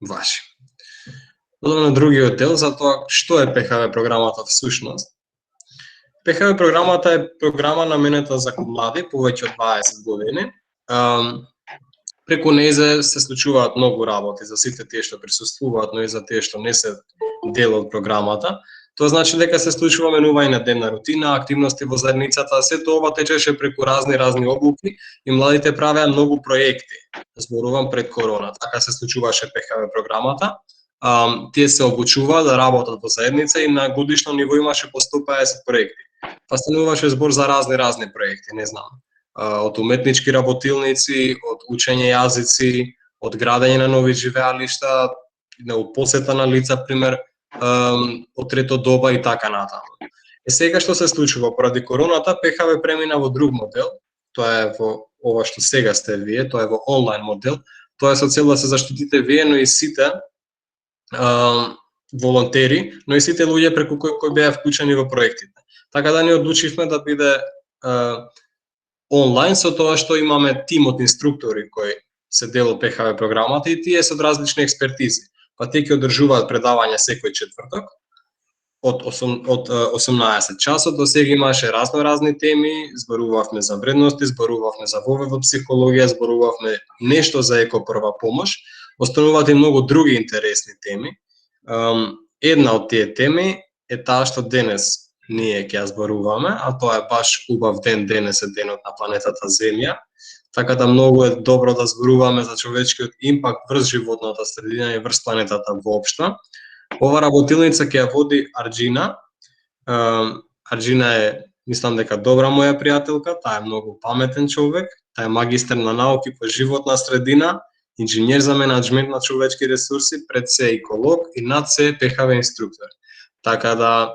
ваши. Одам на другиот дел за тоа што е ПХВ програмата всушност. ПХВ програмата е програма наменета за млади повеќе од 20 години. Преку нејзе се случуваат многу работи за сите тие што присуствуваат, но и за тие што не се дел од програмата. Тоа значи дека се случува менување на дневна рутина, активности во заедницата, сето ова течеше преку разни облуки и младите правеа многу проекти. Зборувам пред корона, така се случуваше ПХВ програмата. Тие се обучуваат да работат во заедница и на годишно ниво имаше по 150 проекти. Па стануваше збор за разни проекти, не знам. Од уметнички работилници, од учење јазици, од градење на нови живеалишта, од посета на лица, пример, од трето доба и така натаму. Сега што се случува поради короната, ПХВ премина во друг модел, тоа е во ова што сега сте вие, тоа е во онлайн модел, тоа е со цел да се заштитите вие, но и сите волонтери, но и сите луѓе преку кои беа вклучени во проектите. Така да ние одлучивме да биде онлайн, со тоа што имаме тим од инструктори кои се дел од ПХВ програмата и тие се од различни експертизи. Па тие ќе одржуваат предавања секој четврток од 18 часот. До сега имаше разни теми, зборувавме за вредности, зборувавме за во психологија, зборувавме нешто за екопрва помош, остануваат и многу други интересни теми. Една од тие теми е таа што денес ние ќе ја зборуваме, а тоа е баш убав ден, денес е денот на планетата Земја. Така да многу е добро да зборуваме за човечкиот импакт врз животната средина и врз планетата воопшто. Ова работилница ќе ја води Арџина. Арџина е, мислам дека добра моја пријателка, таа е многу паметен човек, таа е магистар на науки по животна средина, инженер за менаџмент на човечки ресурси, пред се еколог и над се ПХВ инструктор. Така да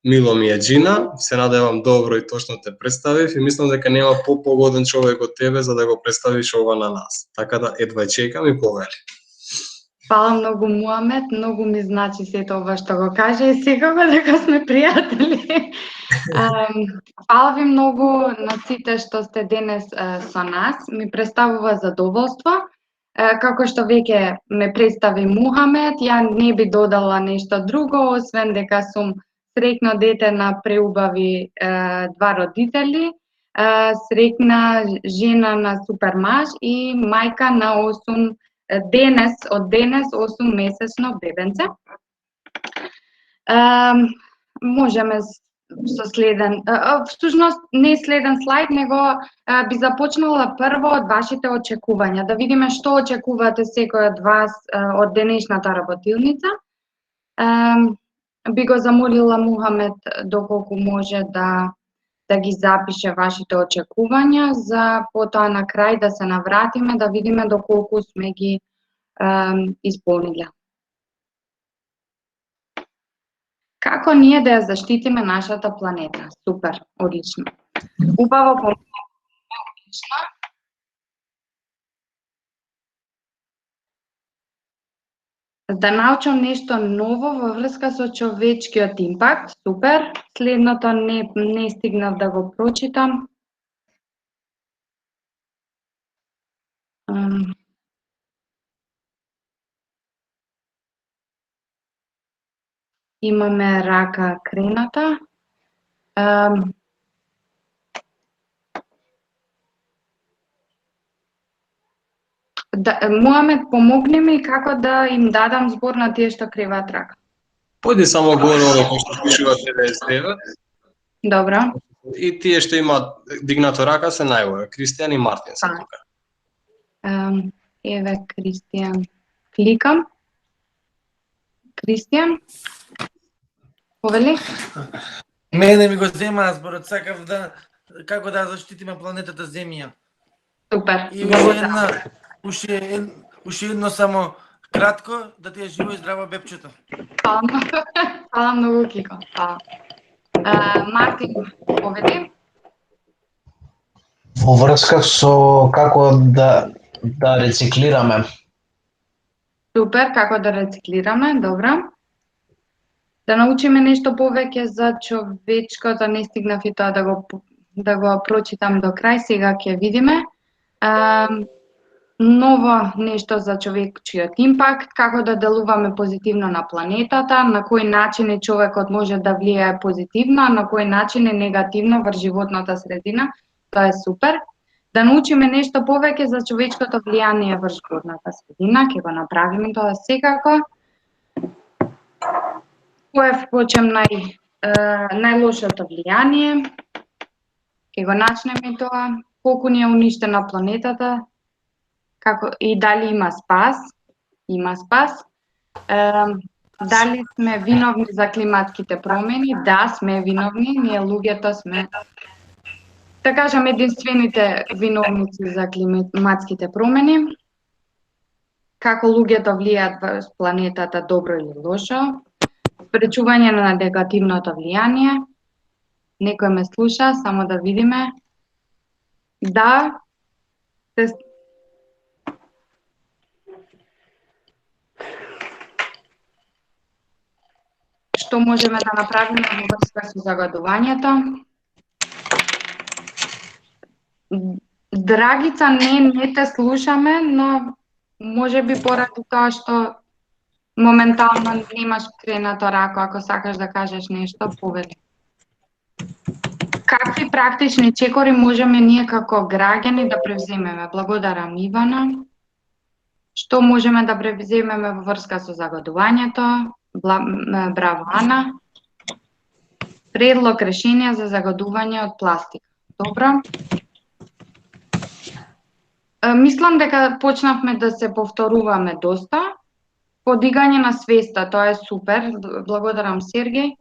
мило ми е Джина, се надевам добро и точно те представив и мислам дека нема погоден човек од тебе за да го представиш ова на нас. Така да едва чекам и повели. Фала многу, Муамет, многу ми значи сето ова што го каже и секако дека сме пријатели. Фала ви многу на сите што сте денес со нас. Ми представува задоволство. Како што веќе ме представи Мухамед, ја не би додала нешто друго, освен дека сум среќно дете на преубави два родители, среќна жена на супер маж и мајка на 8 месечно бебенце. Можеме со следен, всушност не следен слайд, него би започнала прво од вашите очекувања, да видиме што очекувате секој од вас од денешната работилница. Би го замолила Мухамед доколку може да ги запише вашите очекувања, за потоа на крај да се навратиме, да видиме доколку сме ги исполниле. Како ние да ја заштитиме нашата планета? Супер, одлично. Убаво поминавме, одлично. Да научам нешто ново во врска со човечкиот импакт, супер. Следното не стигнав да го прочитам. Имаме рака крената. Муамет, помогни ми како да им дадам збор на тие што криваат рака. Појди само горе кој што пишува 99. Добро. И тие што имаат дигнато рака се најгоре. Кристијан и Мартин се тука. Еве Кристијан. Кликам. Кристијан? Повели? Мене ми го зема зборот, сакав да како да заштитиме планетата Земја. Супер. И уште едно само кратко, да ти е живо и здраво бебчето. Фала многу, Кико. Мартин, поведи? Во врска со како да рециклираме. Супер, како да рециклираме, добро. Да научиме нешто повеќе за човечкото, не стигнав и тоа да го прочитам до крај, сега ќе видиме. ново нешто за човечкиот импакт, како да делуваме позитивно на планетата, на кој начин човекот може да влијае позитивно, а на кој начин негативно врз животната средина. Тоа е супер. Да научиме нешто повеќе за човечкото влијание врз животната средина, ќе го направиме тоа секако. Кој е впрочем најлошото влијание? Ќе го начнеме тоа. Колку ни е уништена планетата? Како и дали има спас? Има спас. Дали сме виновни за климатските промени? Да, сме виновни. Ние луѓето сме, да кажам, единствените виновници за климатските промени. Како луѓето влијаат врз планетата, добро или лошо? Спречување на негативното влијание. Некој ме слуша, само да видиме. Да, што можеме да направиме во врска со загадувањето? Драгица, не те слушаме, но можеби поради тоа што моментално немаш кренато рако, ако сакаш да кажеш нешто, повели. Какви практични чекори можеме ние како граѓани да превземеме? Благодарам, Ивана. Што можеме да превземеме во врска со загадувањето? Браво, Ана. Предлог решение за загадување од пластика. Добро. Мислам дека почнавме да се повторуваме доста. Подигање на свеста, тоа е супер. Благодарам, Сергеј.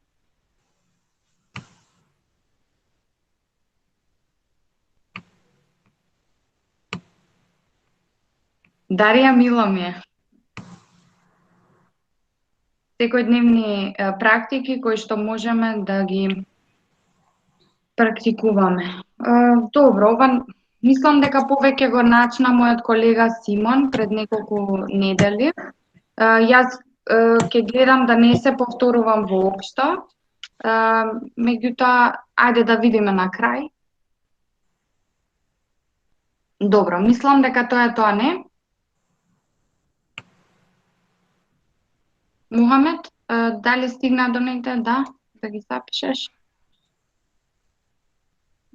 Дарија, мило ми е. Секојдневни практики кои што можеме да ги практикуваме. Добро, ова мислам дека повеќе го начна мојот колега Симон пред неколку недели. Јас ќе гледам да не се повторувам воопшто. Меѓутоа, ајде да видиме на крај. Добро, мислам дека тоа е тоа, не? Мухамед, дали стигна до негде? Да ги запишеш?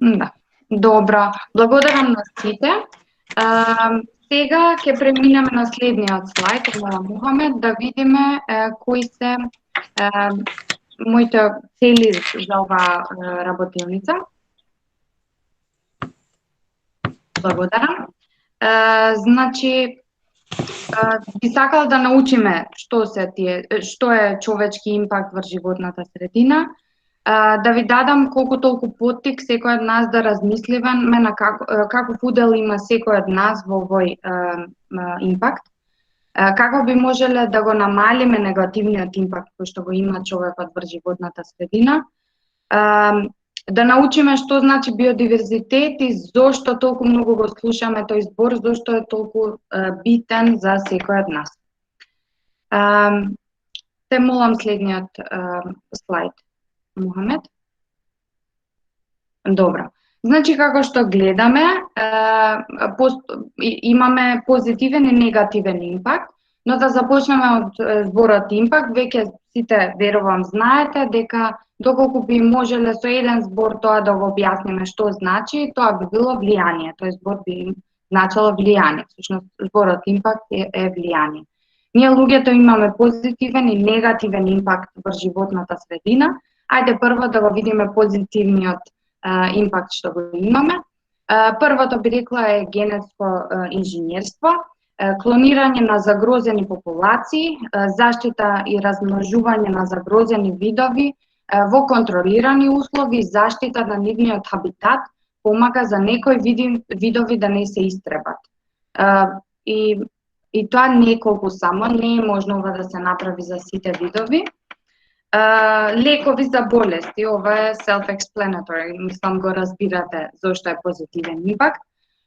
Да. Добро. Благодарам на сите. Сега ќе преминеме на следниот слайд, Мухамед, да видиме кои се моите цели за оваа работилница. Благодарам. Значи, би сакал да научиме што е човечки импакт врз животната средина, да ви дадам колку толку поттик секој од нас да размисливаме на каков удел има секој од нас во овој импакт, како би можеле да го намалиме негативниот импакт кој што го има човекот врз животната средина, да научиме што значи биодиверзитет и зошто толку многу го слушаме тој збор, зошто е толку битен за секој од нас. Те молам следниот слайд, Мухамед. Добро. Значи, како што гледаме, имаме позитивен и негативен импакт, но да започнеме од зборот импакт, веќе сите, верувам, знаете дека доколку би можеле со еден збор тоа да го објасниме што значи, тоа би било влијание. Тој збор би значило влијание. Всушност, зборот импакт е влијание. Ние луѓето имаме позитивен и негативен импакт врз животната средина. Ајде прво да го видиме позитивниот импакт што го имаме. Првото би рекла е генетско инженерство, клонирање на загрозени популации, заштита и размножување на загрозени видови во контролирани услови, заштита на нивниот хабитат, помага за некои видови да не се истребат. И тоа неколку само, не е можно ова да се направи за сите видови. Лекови за болести, ова е self-explanatory, мислам го разбирате зошто е позитивен импакт.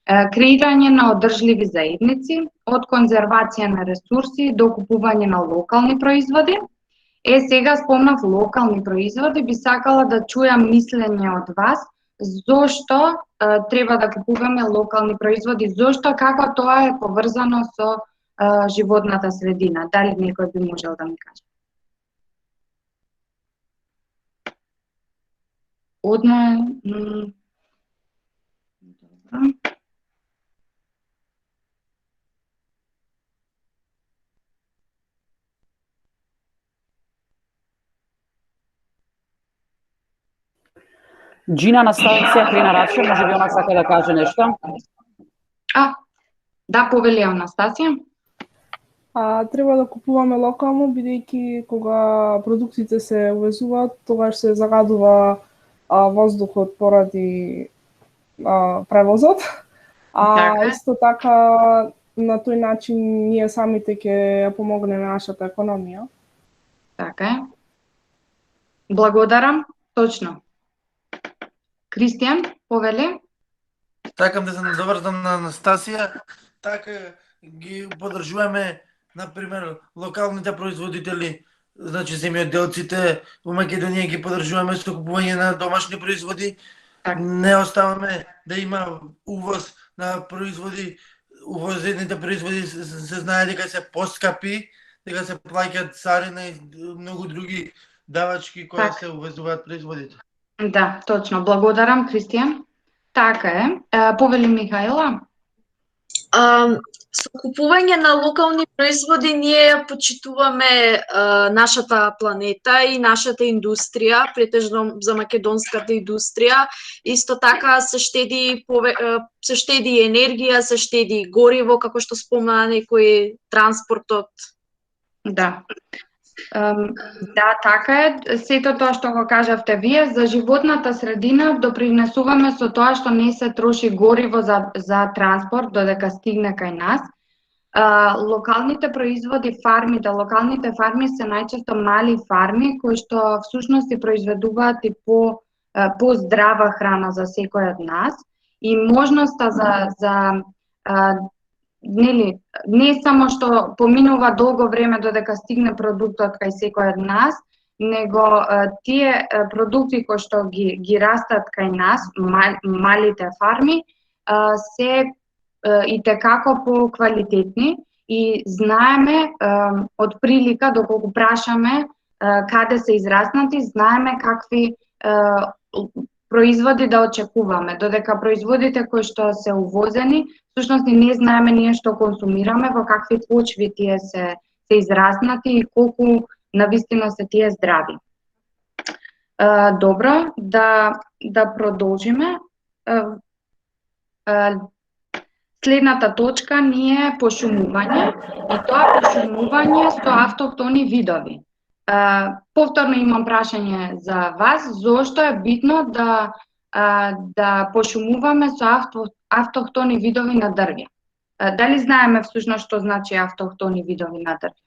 Креирање на одржливи заедници, од конзервација на ресурси до купување на локални производи. Сега спомнав локални производи, би сакала да чујам мислење од вас зошто треба да купуваме локални производи, зошто како тоа е поврзано со животната средина. Дали некој би можел да ми каже? Одма добро. Джина Анастасија крена раче, може би она сака да каже нешто? Да, повели Анастасија. Треба да купуваме локално, бидејќи кога продуктите се увезуваат, тогаш се загадува воздухот поради превозот. Така е. Исто така на тој начин ние самите ќе ја помогнеме нашата економија. Така е. Благодарам. Точно. Кристијан, повели? Сакам да се надоврзам на Анастасија. Така ги поддржуваме, например, локалните производители, значи земјоделците во Македонија ги поддржуваме со купување на домашни производи. Так. Не оставаме да има увоз на производи. Увозените производи се знае дека се поскапи, дека се плаќаат царина и многу други давачки кои Так. се увезуваат производите. Да, точно. Благодарам, Кристијан. Така е. Повели Михаела? Со купување на локални производи ние ја почитуваме нашата планета и нашата индустрија, претежно за македонската индустрија. Исто така се штеди енергија, се штеди гориво, како што спомна некој, транспортот. Да. Да, така е. Сето тоа што го кажавте вие, за животната средина допринесуваме со тоа што не се троши гориво за транспорт додека стигне кај нас. Локалните производи, локалните фарми се најчесто мали фарми кои што всушност и произведуваат и по здрава храна за секој од нас и можноста за не само што поминува долго време додека стигне продуктот кај секој од нас, него тие продукти кои што ги растат кај нас, малите фарми, се и текако поквалитетни и знаеме од прилика доколку прашаме каде се израснати, знаеме какви производи да очекуваме, додека производите кои што се увозени, всушност не знаеме ние што консумираме, во какви почви тие се израснати и колку навистина се тие здрави. Добро, да продолжиме. Следната точка ни е пошумување и тоа пошумување со автохтони видови. Повторно имам прашање за вас, зошто е битно да пошумуваме со автохтони видови на дрвја? Дали знаеме всушност што значи автохтони видови на дрвја?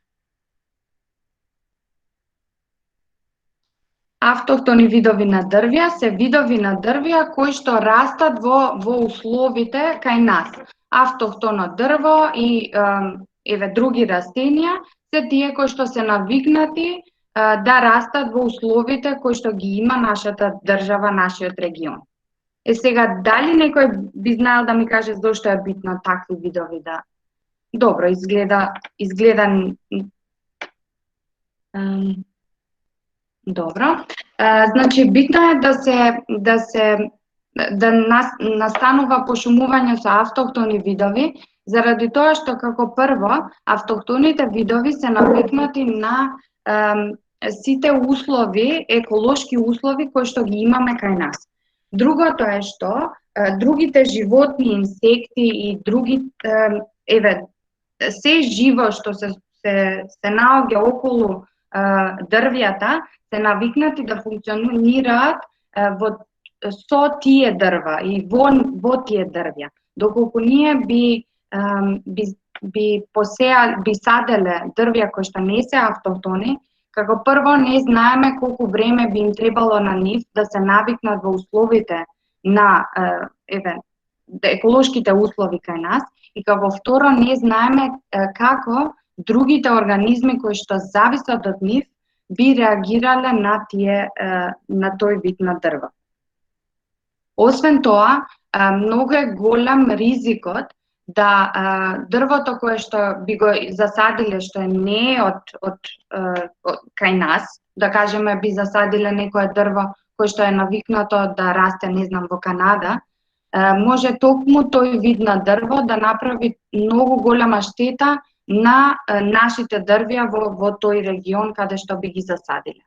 Автохтони видови на дрвја се видови на дрвја кои што растат во условите кај нас. Автохтоно дрво и други растенија се тие кои што се навикнати да растат во условите кои што ги има нашата држава, нашиот регион. Сега, дали некој би знаел да ми каже зошто е битно такви видови да... Добро, изгледа... Добро. Значи, битно е да настанува пошумување со автохтони видови, заради тоа што како прво, автохтоните видови се навикнати на сите услови, еколошки услови кои што ги имаме кај нас. Другото е што другите животни, инсекти и други се живо што се наоѓа околу дрвјата, се навикнати да функционираат со тие дрва и во тие дрвја. Доколку ние би саделе дрвја кои што не се автохтони, како прво не знаеме колку време би им требало на нив да се навикнат во условите на еколошките услови кај нас и како второ не знаеме како другите организми кои што зависат од нив би реагирале на тој вид на дрво. Освен тоа, многу е голем ризикот да дрвото кое што би го засадиле, што не е од кај нас, да кажеме би засадиле некое дрво кое што е навикнато да расте, не знам, во Канада, може токму тој вид на дрво да направи многу голема штета на нашите дрвја во тој регион каде што би ги засадиле.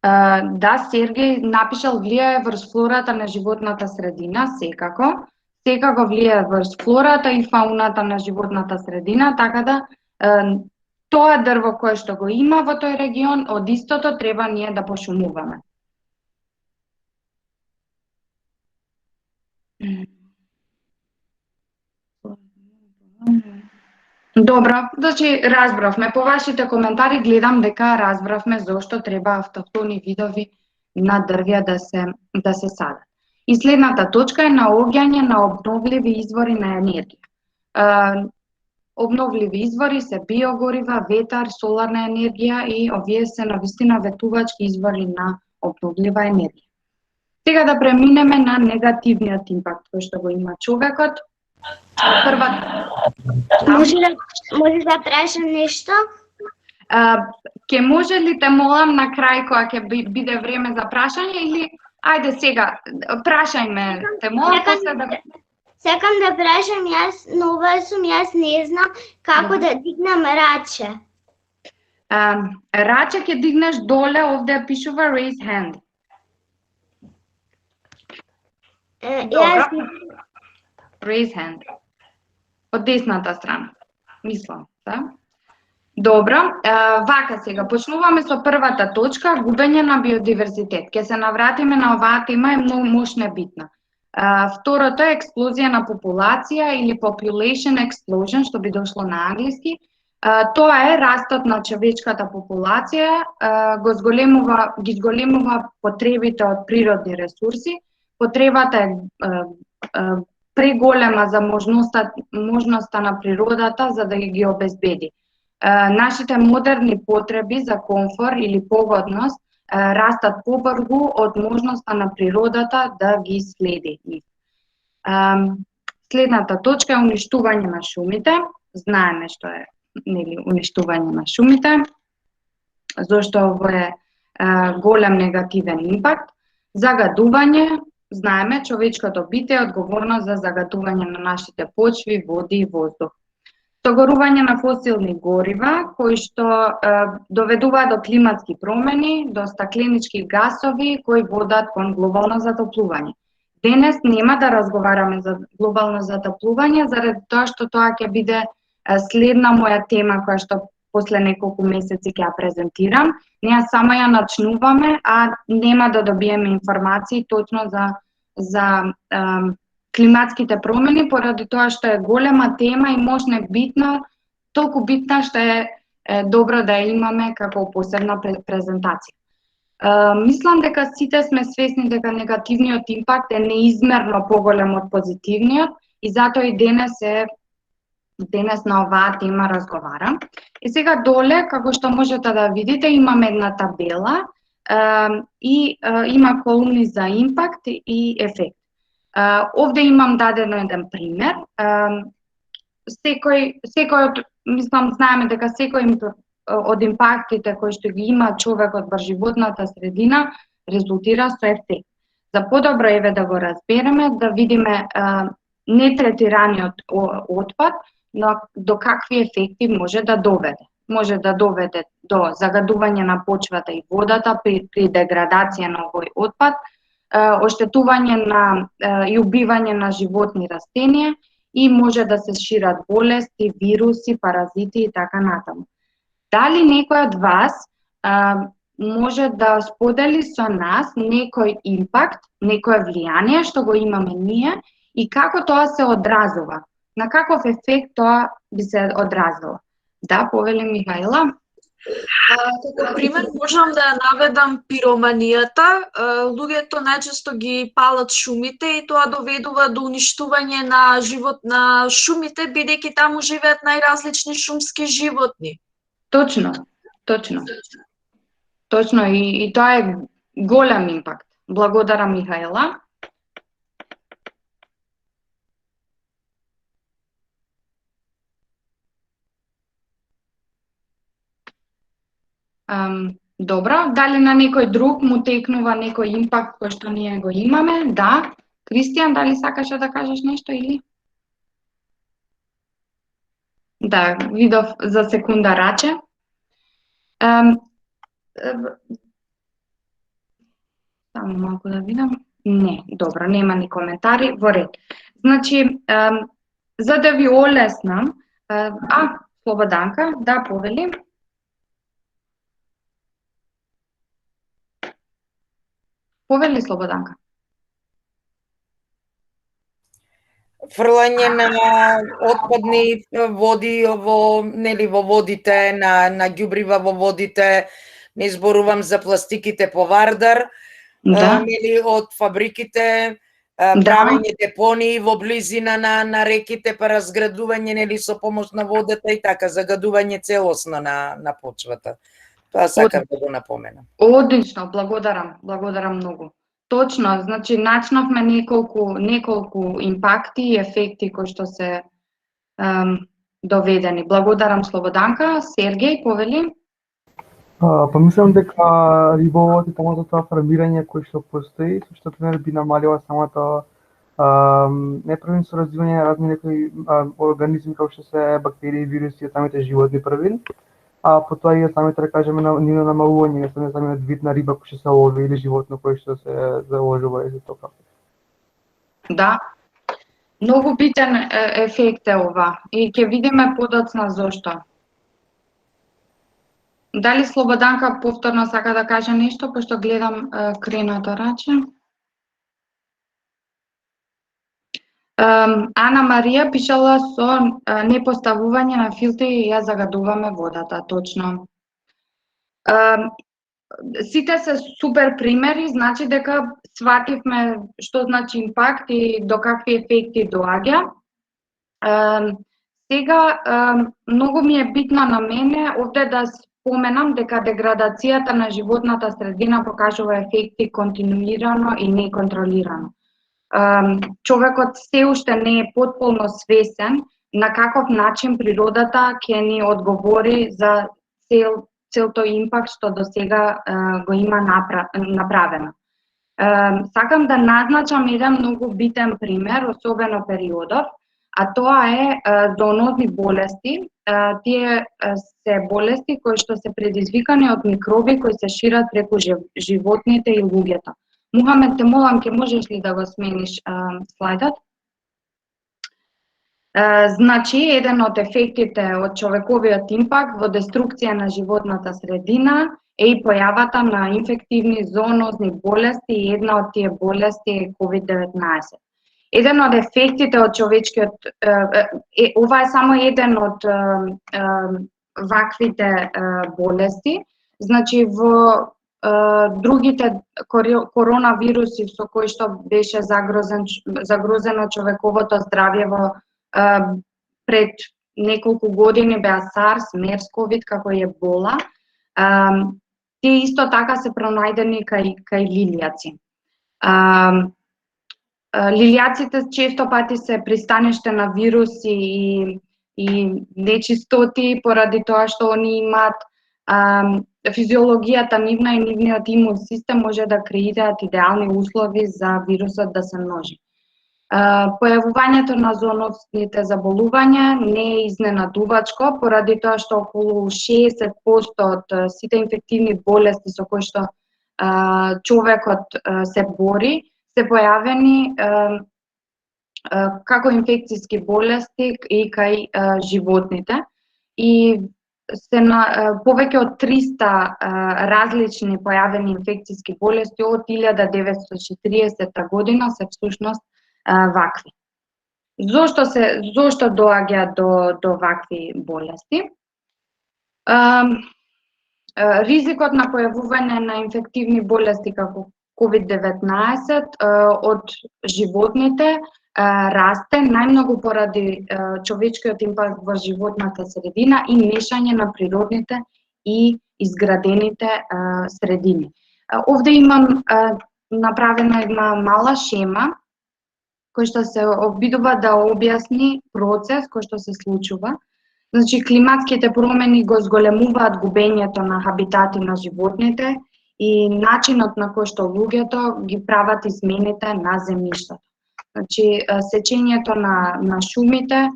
Да, Сергеј напишал влијае врз флората на животната средина, секако. Секако влијае врз флората и фауната на животната средина, така да тоа дрво кое што го има во тој регион, од истото треба ние да пошумуваме. Добро, значи разбравме по вашите коментари, гледам дека разбравме зошто треба автохтони видови на дрвја да се садат. И следната точка е наоѓање на обновливи извори на енергија. Обновливи извори се биогорива, ветар, соларна енергија и овие се навистина ветувачки извори на обновлива енергија. Сега да преминеме на негативниот импакт кој што го има човекот. Може да прашам нешто? Ке може ли те молам на крај кога ќе биде време за прашање или ајде сега прашај ме, те молам после да Сакам да прашам јас, нова сум, јас не знам како да дигнам раче. Раче ќе дигнеш доле, овде пишува raise hand. Raise hand. Од десната страна, мислам, да? Добро, вака сега, почнуваме со првата точка, губење на биодиверзитет. Ке се навратиме на оваа тема, е многу мощна битна. Второто е експлозија на популација или population explosion, што би дошло на англиски. Тоа е растот на човечката популација, ги зголемува потребите од природни ресурси, потребата е преголема за можноста на природата за да ги обезбеди. Нашите модерни потреби за комфор или погодност растат побрзо од можноста на природата да ги следи. Следната точка е уништување на шумите. Знаеме што е уништување на шумите, зашто ово е голем негативен импакт. Загадување, знаеме, човечкото битие е одговорно за загадување на нашите почви, води и воздух. Согорување на фосилни горива, кои што доведуваат до климатски промени, до стакленички гасови кои водат кон глобално затоплување. Денес нема да разговараме за глобално затоплување, заради тоа што тоа ќе биде следна моја тема која што после неколку месеци ќе ја презентирам. Ние само ја начнуваме, а нема да добиеме информации точно за климатските промени, поради тоа што е голема тема и мощна е битна, толку битна што е добро да ја имаме како посебна презентација. Мислам дека сите сме свесни дека негативниот импакт е неизмерно поголем од позитивниот и затоа и денес на оваа тема разговарам. И сега доле, како што можете да видите, имаме една табела и има колумни за импакт и ефект. Овде имам дадено еден пример. Мислам, знаеме дека секој од импактите кои што ги има човекот во животната средина резултира со ефект. За подобро еве да го разбереме, да видиме нетретираниот отпад, но до какви ефекти може да доведе. Може да доведе до загадување на почвата и водата при деградација на овој отпад, оштетување и убивање на животни и растенија и може да се шират болести, вируси, паразити и така натаму. Дали некој од вас може да сподели со нас некој импакт, некое влијание што го имаме ние и како тоа се одразува? На каков ефект тоа би се одразило? Да, повели Михаила. Како пример можам да наведам пироманијата. Луѓето најчесто ги палат шумите и тоа доведува до уништување на шумите, бидејќи таму живеат најразлични шумски животни. Точно. И тоа е голем импакт. Благодарам, Михаела. Добро, дали на некој друг му текнува некој импакт кој што ние го имаме? Да. Кристијан, дали сакаш да кажеш нешто или? Да, видов за секунда раче. Само малку да видам. Не, добро, нема ни коментари, во ред. Значи, за да ви олеснам, Слободанка, да, повели. Повели, Слободанка. Фрлање на отпадни води во водите, на ѓубрива во водите, не зборувам за пластиките по Вардар, Да. од фабриките, правење депонии во близина на реките, па разградување со помош на водата и така, загадување целосно на почвата. Тоа сакам да го напоменам. Одлично, благодарам многу. Точно, значи начнавме неколку импакти и ефекти кои што се доведени. Благодарам, Слободанка. Сергеј, повели? Па мислам дека риболовот и самото тоа фармирање кој што постои, со што пример би намалила самата неправилно соразвивање на разни некои организми како што се бактерии, вируси и самите животни првин, а потоа и самите, да кажеме, нивно намалување на самиот вид на риба кој што се лови или животно кој што се заложува и за тоа. Да. Многу битен ефект е ова и ќе видиме подоцна зошто. Дали Слободанка повторно сака да каже нешто, пошто гледам кренато раче? Ана Марија пишала со непоставување на филтри ја загадуваме водата, точно. Сите се супер примери, значи дека свативме што значи импакт и до какви ефекти доаѓа. Сега, многу ми е битно на мене овде да споменам дека деградацијата на животната средина покажува ефекти континуирано и неконтролирано. Човекот се уште не е потполно свесен на каков начин природата ќе ни одговори за цел тој импакт што до сега го има направено. Сакам да назначам еден многу битен пример, особено периодов, а тоа е зоонозни болести. Тие се болести кои што се предизвикани од микроби кои се шират преку животните и луѓето. Мухамед, те молам, ќе можеш ли да го смениш слайдот? Значи, еден од ефектите од човековиот импакт во деструкција на животната средина е и појавата на инфективни зоонозни болести и една од тие болести е COVID-19. Еден од ефектите од човечкиот, ова е само еден од ваквите болести, значи во другите коронавируси со кои што беше загрозено човековото здравје во пред неколку години беа SARS, MERS-CoV, како и Ебола. Тие исто така се пронајдени кај лилијаци. Лилијаците често пати се пристаниште на вируси и нечистоти поради тоа што они имаат физиологијата нивна и нивниот имун систем може да креираат идеални услови за вирусот да се множи. Појавувањето на зоонозните заболувања не е изненадувачко поради тоа што околу 60% од сите инфективни болести со кои што човекот се бори се појавени како инфекцијски болести и кај животните и се на повеќе од 300 различни појавени инфекцијски болести од 1940 година се всушност вакви. Зошто доаѓа до вакви болести? Ризикот на појавување на инфективни болести како COVID-19 од животните расте најмногу поради човечкиот импакт во животната средина и мешање на природните и изградените средини. Овде имам направена една мала шема кој што се обидува да објасни процес кој што се случува. Значи, климатските промени го зголемуваат губењето на хабитати на животните и начинот на кој што луѓето ги прават измените на земјиштето. Значи, сечењето на шумите,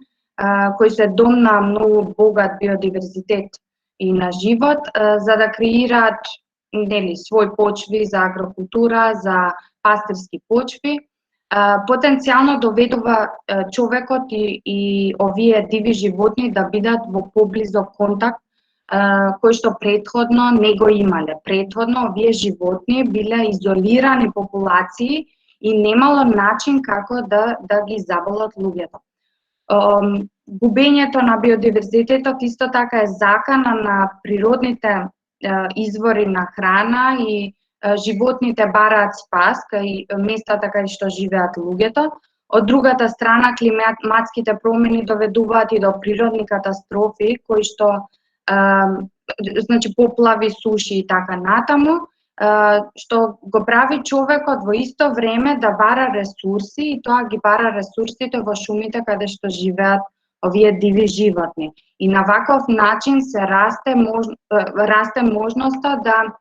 кои се дом на многу богат биодиверзитет и на живот, за да креираат свој почви за агрокултура, за пастирски почви, потенцијално доведува човекот и овие диви животни да бидат во поблизок контакт кој што претходно не го имале. Претходно овие животни биле изолирани популации и немало начин како да ги заболат луѓето. Губењето на биодиверзитетот исто така е закана на природните извори на храна и животните бараат спас кај местата кај што живеат луѓето. Од другата страна, климатските промени доведуваат и до природни катастрофи кои што значи поплави, суши и така натаму, што го прави човекот во исто време да бара ресурси и тоа ги бара ресурсите во шумите каде што живеат овие диви животни. И на ваков начин се расте можноста да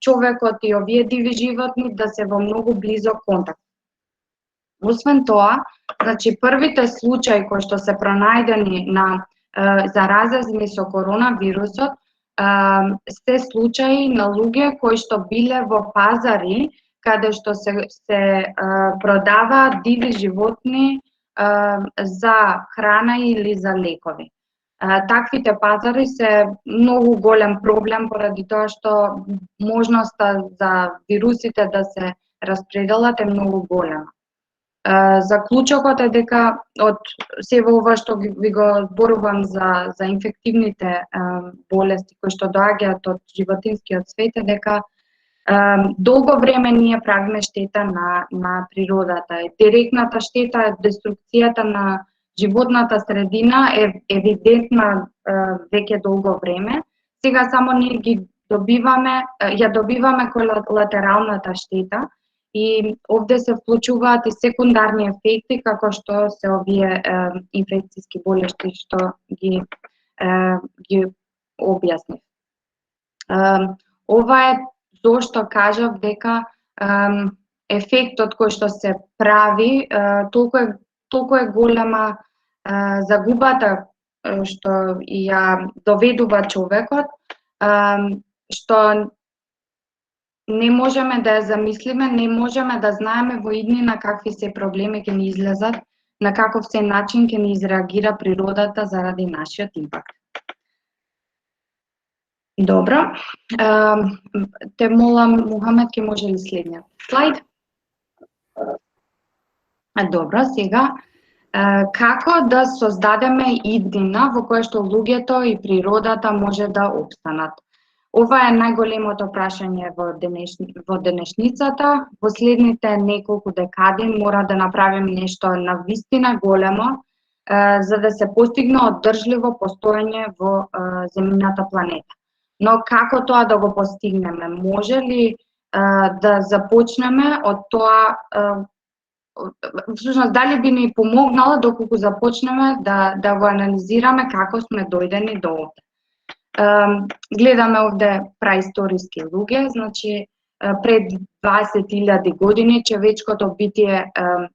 човекот и овие диви животни да се во многу близок контакт. Освен тоа, значи првите случаи кои што се пронајдени на заразени со коронавирусот се случаи на луѓе кои што биле во пазари каде што се продаваат диви животни за храна или за лекови. Таквите пазари се многу голем проблем поради тоа што можноста за вирусите да се распределат е многу голема. Заклучокот е дека од сево ова што ви го зборувам за инфективните болести кои што доаѓаат од животинскиот свет е дека долго време ние правиме штета на природата. Директната штета е деструкцијата на животната средина е евидентна веќе долго време. Сега само ние ја добиваме колатералната штета и овде се вклучуваат и секундарни ефекти како што се овие инфекцијски болести што ги објаснив. Ова е зошто кажав дека ефектот кој што се прави толку е голема загубата што ја доведува човекот, што не можеме да ја замислиме, не можеме да знаеме во иднина какви се проблеми ќе ни излезат, на каков се начин ќе ни изреагира природата заради нашиот импакт. Добро. Те молам, Мухамед, ќе може ли следниот слайд? Добро, сега како да создадеме иднина во која што луѓето и природата може да опстанат? Ова е најголемото прашање во денешницата. Во следните неколку декади мора да направиме нешто навистина големо за да се постигне оддржливо постоење во земјината планета. Но како тоа да го постигнеме? Може ли да започнеме од тоа, всушност дали би ни помогнало доколку започнеме да го анализираме како сме дојдени до овде? Гледаме овде праисториски луѓе, значи пред 20.000 години човечкото битие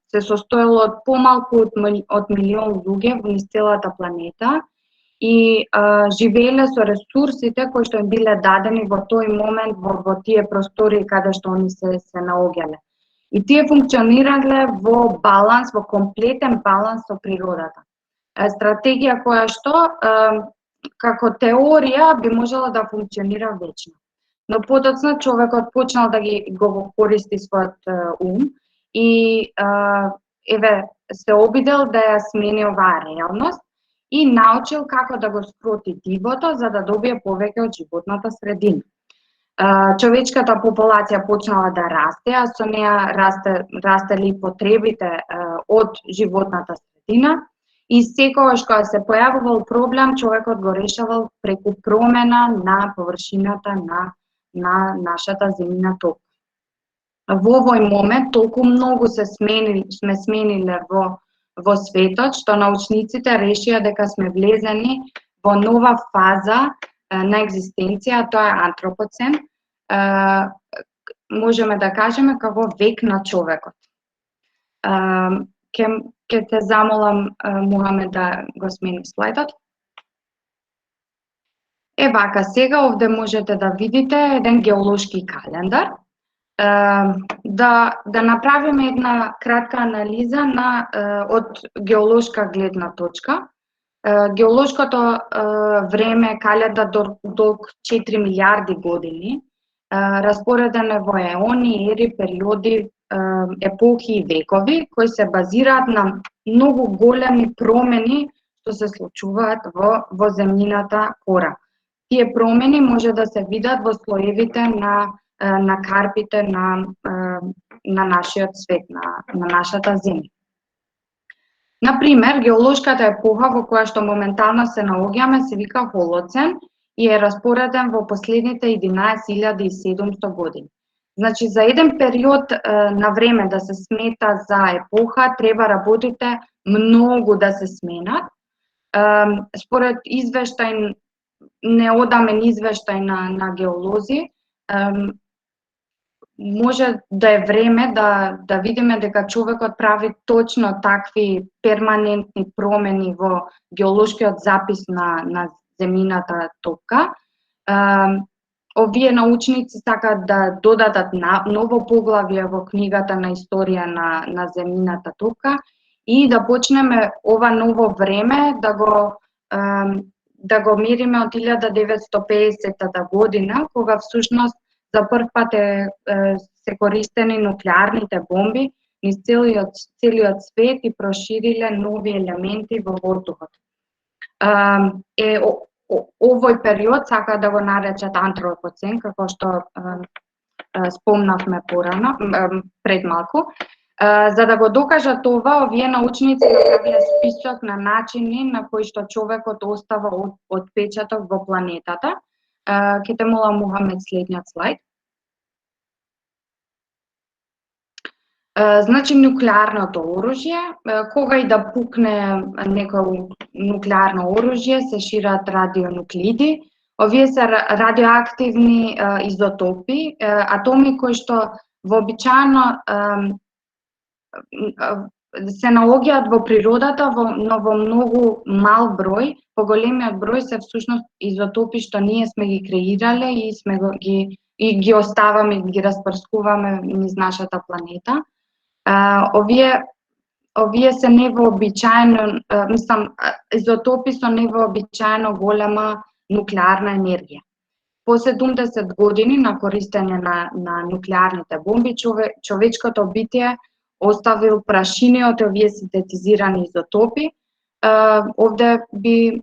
се состоело од помалку од милион луѓе во целата планета и живееле со ресурсите кои што им биле дадени во тој момент во тие простори каде што они се наоѓале. И тие функционирале во баланс, во комплетен баланс со природата. Стратегија која што како теорија би можела да функционира вечно. Но подоцна човекот почнал да го користи својот ум и се обидел да ја смени оваа реалност и научил како да го скроти дивото за да добие повеќе од животната средина. Човечката популација почнала да расте, а со неа растели потребите од животната средина. И секогаш кога се појавувал проблем, човекот го решавал преку промена на површината на на нашата земјина ток. Во овој момент толку многу сме смениле во светот, што научниците решија дека сме влезени во нова фаза на екзистенција, тоа е антропоцен, можеме да кажеме како век на човекот. Ке те замолам, Мухамед, да го смени слайдот. Вака, сега овде можете да видите еден геолошки календар. Да направиме една кратка анализа од геолошка гледна точка. Геолошкото време календар долг 4 милиарди години, распореден е во еони, ери, периоди, епохи и векови, кои се базираат на многу големи промени што се случуваат во земјината кора. Тие промени може да се видат во слоевите на карпите на нашиот свет, на нашата земја. Например, геолошката епоха во која што моментално се наоѓаме се вика Холоцен и е распореден во последните 11.700 години. Значи, за еден период на време да се смета за епоха, треба работите многу да се сменат. Според извештај, неодамен извештај на геолози, може да е време да видиме дека човекот прави точно такви перманентни промени во геолошкиот запис на земјината топка. Овие научници сакаат да додадат ново поглавје во книгата на историја на земјината топка и да почнеме ова ново време да го мериме од 1950 година, кога всушност за прв пат се користени нуклеарните бомби низ целиот свет и прошириле нови елементи во воздухот. Овој период сака да го наречат антропоцен, како што спомнавме порано, пред малку. За да го докажат ова, овие научници направиле список на начини на кои што човекот остава отпечаток во планетата. Ке те молам, Мухамед, следниот слайд. Значи, нуклеарното оружје, кога и да пукне некој нуклеарно оружје, се шират радионуклиди. Овие се радиоактивни изотопи, атоми кои што вообичаено се наоѓаат во природата, но во многу мал број. Поголемиот број се всушност изотопи што ние сме ги креирале и ги оставаме, ги распрскуваме низ нашата планета. Овие се невообичаено, изотопи со невообичаено голема нуклеарна енергија. По 70 години на користење на нуклеарните бомби, човечкото битие оставил прашини од овие синтетизирани изотопи. Овде би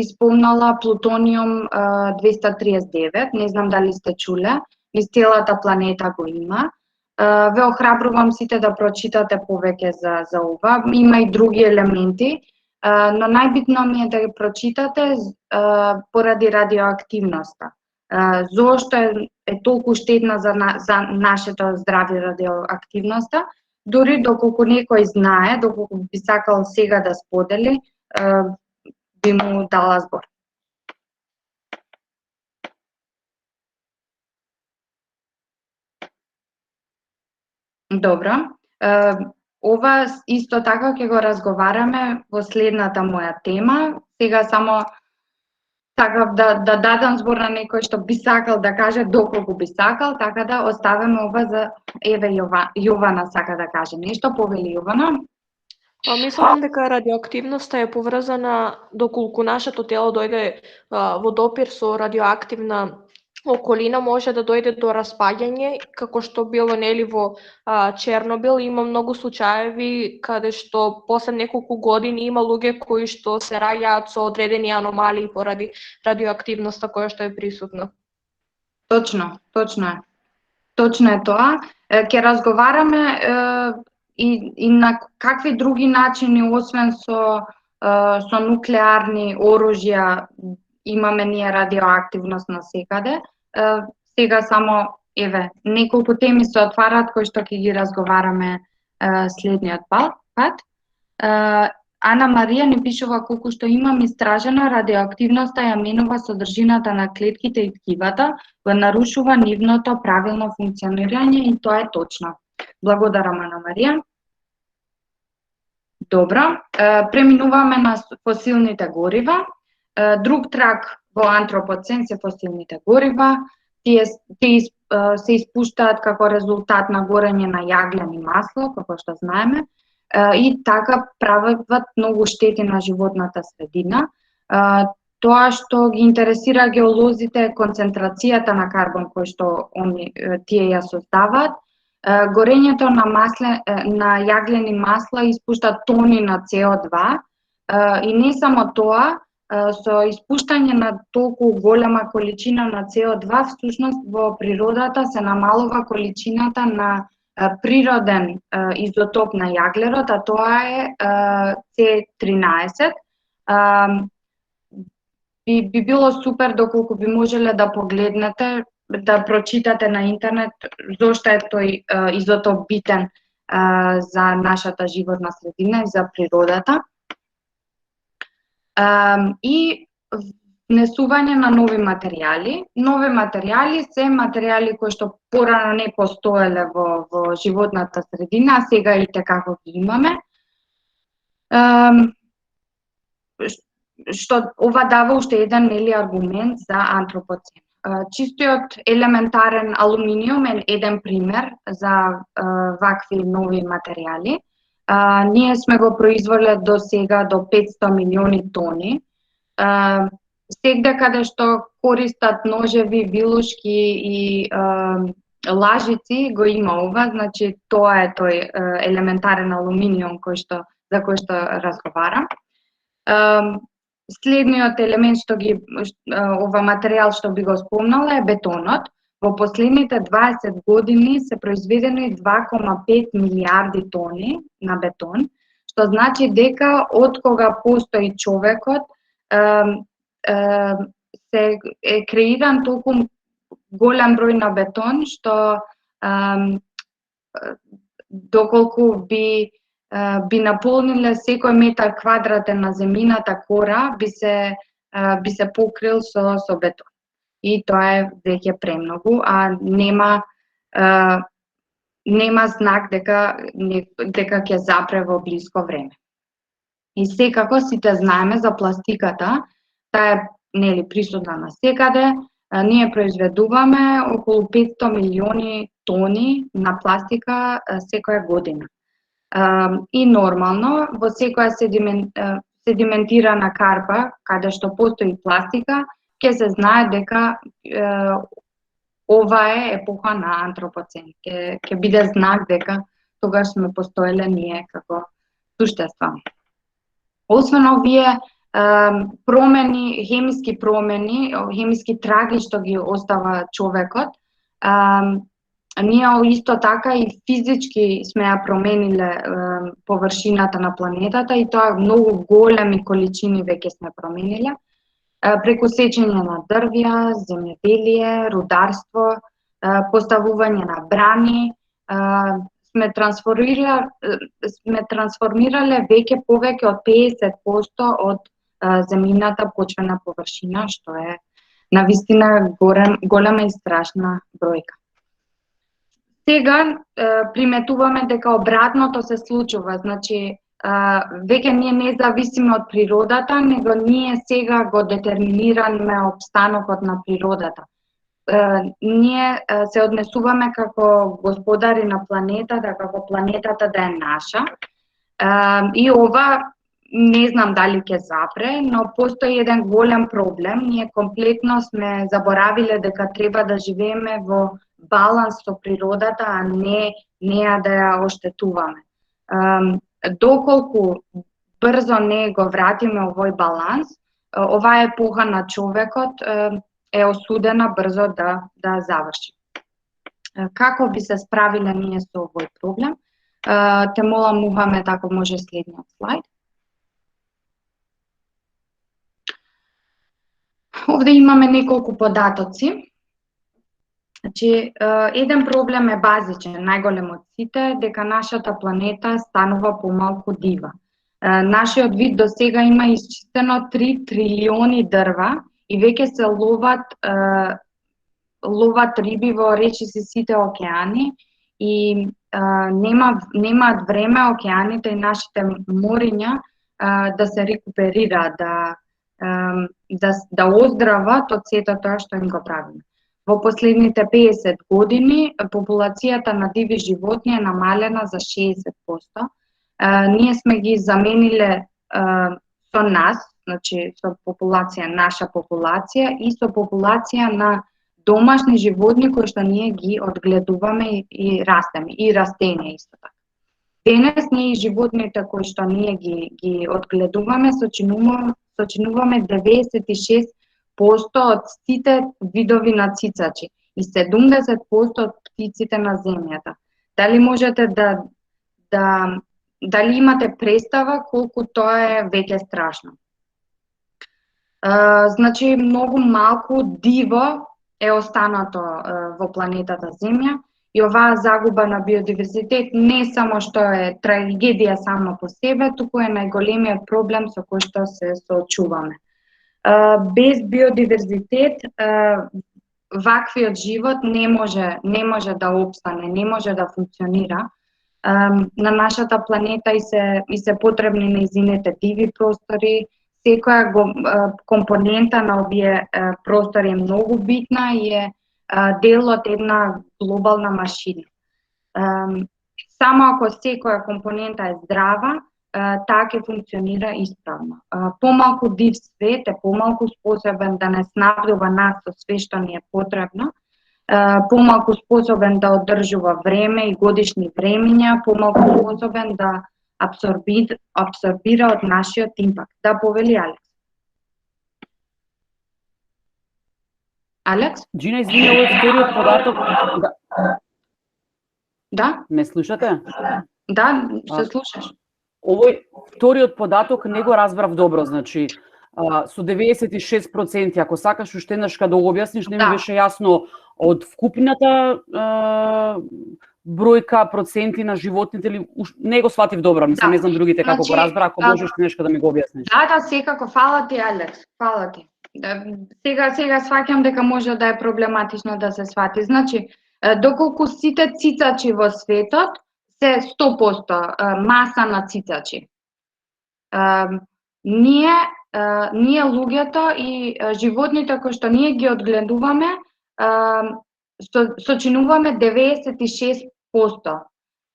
спомнала плутониум 239, не знам дали сте чуле, низ целата планета го има. Ве охрабрувам сите да прочитате повеќе за ова. Има и други елементи, но најбитно ми е да ги прочитате поради радиоактивноста. Зошто е толку штетна за нашето здравје радиоактивноста, дури доколку некој знае, доколку би сакал сега да сподели, би му дала збор. Добро. Ова исто така ќе го разговараме во следната моја тема. Сега само сакав да дадам збор на некој што би сакал да каже доколку би сакал, така да оставаме ова за Јована сака да каже нешто, повели Јована. Мислам дека радиоактивноста е поврзана доколку нашето тело дојде во допир со радиоактивна околина, може да дојде до распаѓање, како што било нели во Чернобил. Има многу случаеви каде што после неколку години има луѓе кои што се раѓаат со одредени аномалии поради радиоактивноста која што е присутна. Точно е. Точно е тоа. Ќе разговараме и на какви други начини, освен со нуклеарни оружја, имаме ние радиоактивност насекаде. сега само неколку теми се отварат кои што ќе ги разговараме следниот пат. Ана Марија ни пишува колку што имам истражена радиоактивноста ја менува содржината на клетките и ткивата, го нарушува нивното правилно функционирање и тоа е точно. Благодарам, Ана Марија. Добро, преминуваме на фосилните горива. Друг трак во антропоцен се фосилните горива. Тие се испуштаат како резултат на горење на јаглен и масло, како што знаеме, и така прават многу штети на животната средина. Тоа што ги интересира геолозите е концентрацијата на карбон кој што тие ја создаваат. Горењето на јаглени масла испушта тони на CO2 и не само тоа, со испуштање на толку голема количина на CO2 всушност во природата се намалува количината на природен изотоп на јаглерод, а тоа е C13. Би било супер доколку би можеле да погледнете, да прочитате на интернет зошто е тој изотоп битен за нашата животна средина и за природата. И внесување на нови материјали. Нови материјали се материјали кои што порано не постоеле во животната средина, а сега и како ги имаме. Што ова дава уште еден аргумент за антропоцен. Чистиот елементарен алуминиум е еден пример за вакви нови материјали. Ние сме го произвеле до сега до 500 милиони тони. Сегде каде што користат ножеви, вилушки и лажици го има ова, значи тоа е тој елементарен алуминиум за кој што разговарам. Следниот елемент ова материјал што би го спомнала е бетонот. Во последните 20 години се произведени 2,5 милиарди тони на бетон, што значи дека од кога постои човекот се е креиран толку голем број на бетон, што доколку би наполниле секој метар квадратен на земјината кора, би се покрил со бетон. И тоа е веќе премногу, а нема знак дека ќе запре во блиско време. И секако сите знаеме за пластиката, таа е присутна насекаде. Ние произведуваме околу 500 милиони тони на пластика секоја година. И нормално, во секоја седиментирана карпа, каде што постои пластика, ќе се знае дека ова е епоха на антропоцен. Ќе биде знак дека тогаш сме постоеле ние како суштества. Освен овие хемиски траги што ги остава човекот, ние исто така и физички сме ја промениле површината на планетата и тоа многу големи количини веќе сме промениле. Преку сечење на дрвја, земјоделие, рударство, поставување на брани, сме трансформирале веќе повеќе од 50% од земјината почвена површина, што е навистина голема и страшна бројка. Сега приметуваме дека обратното се случува, значи веќе ние не зависиме од природата, него ние сега го детерминираме обстанокот на природата. Ние се однесуваме како господари на планетата, како планетата да е наша. И ова не знам дали ќе запре, но постои еден голем проблем. Ние комплетно сме заборавиле дека треба да живееме во баланс со природата, а не неа да ја оштетуваме. Доколку брзо не го вратиме овој баланс, оваа епоха на човекот е осудена брзо да заврши. Како би се справиле ние со овој проблем? Те молам, Мухамед, ако може следниот слайд. Овде имаме неколку податоци. Значи, еден проблем е базичен, најголем од сите, дека нашата планета станува помалку дива. Нашиот вид до сега има исчистено 3 трилиони дрва и веќе се ловат риби во речиси сите океани и немаат време океаните и нашите мориња да се рекуперираат, да оздрават од сето тоа што им го правиме. Во последните 50 години популацијата на диви животни е намалена за 60%. Ние сме ги замениле со нас, значи со популација, наша популација и со популација на домашни животни кои што ние ги одгледуваме и растеме, и растенија исто така. Денес ние животните кои што ние ги одгледуваме сочинуваме 96% од сите видови на цицачи и 70% од птиците на земјата. Дали можете дали имате представа колку тоа е веќе страшно? Значи, многу малку диво е останато во планетата Земја и оваа загуба на биодиверзитет не само што е трагедија само по себе, туку е најголемиот проблем со кој што се соочуваме. Без биодиверзитет ваквиот живот не може да опстане, не може да функционира. На нашата планета и се потребни нејзините диви простори. Секоја компонента на овие простори е многу битна и е дел од една глобална машина. Само ако секоја компонента е здрава, таа ќе функционира исправно. Помалку див свет е помалку способен да не снабдува нас со све што ни е потребно, помалку способен да одржува време и годишни времиња, помалку способен да абсорбира од нашиот импакт. Да, повели Алекс. Алекс? Джина, извини, овој вториот податок... Да? Ме слушате? Да, се слушаш. Овој вториот податок не го разбрав добро, значи со 96%, ако сакаш уште еднаш да го објасниш, не ми беше јасно од вкупната бројка, проценти на животните или не го сватив добро, мислам, не знам другите како го разбра, ако можеш нешто да ми го објасниш. Да, секако, фала ти, Алекс, фала ти. Сега сваќам дека може да е проблематично да се свати. Значи, доколку сите цицачи во светот се 100% маса на цицачи. Ние луѓето и животните кои што ние ги одгледуваме, сочинуваме 96%.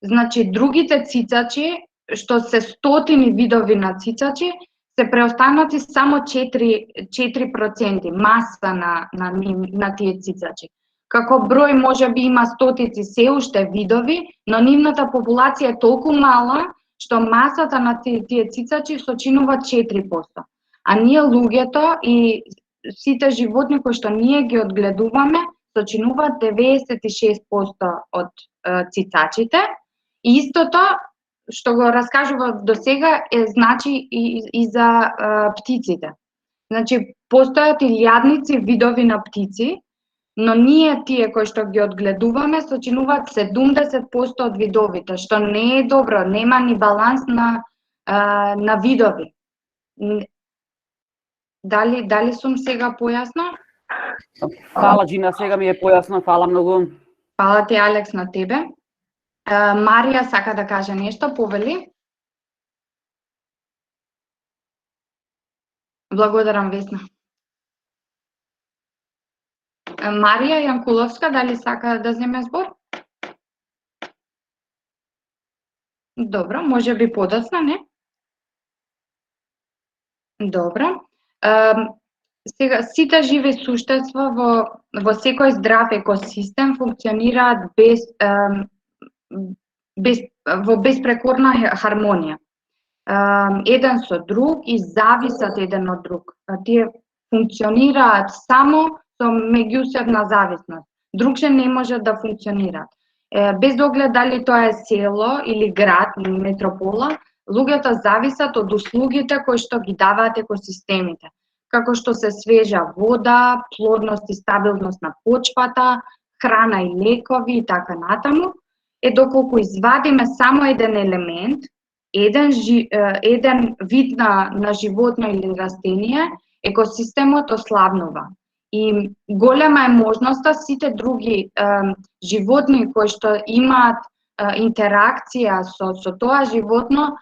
Значи, другите цицачи, што се стотини видови на цицачи, се преостанати само 4% маса на тие цицачи. Како број може би има стотици се уште видови, но нивната популација е толку мала, што масата на тие цицачи сочинува 4%. А ние луѓето и сите животни кои што ние ги одгледуваме, сочинуваат 96% од цицачите. И истото што го раскажував до сега значи и за птиците. Значи, постојат илјадници видови на птици, но ние тие кои што ги одгледуваме сочинуваат 70% од видовите, што не е добро, нема ни баланс на видови. Дали сум сега појасно? Фала, Джина, сега ми е појасно, фала многу. Фала ти, Алекс, на тебе. Марија сака да каже нешто, повели. Благодарам, Весна. Марија Јанкуловска, дали сака да земе збор? Добро, може би подоцна, не? Добро. Сега, сите живи суштества во секој здрав екосистем функционираат во беспрекорна хармонија. Еден со друг и зависат еден од друг. Тие функционираат само со меѓусебна зависност. Другше не може да функционираат. Без оглед дали тоа е село или град или метропола, луѓето зависат од услугите кои што ги даваат екосистемите, како што се свежа вода, плодност и стабилност на почвата, храна и лекови и така натаму, е доколку извадиме само еден елемент, еден вид на животно или растение, екосистемот ослабнува. И голема е можноста сите други животни кои што имаат интеракција со тоа животно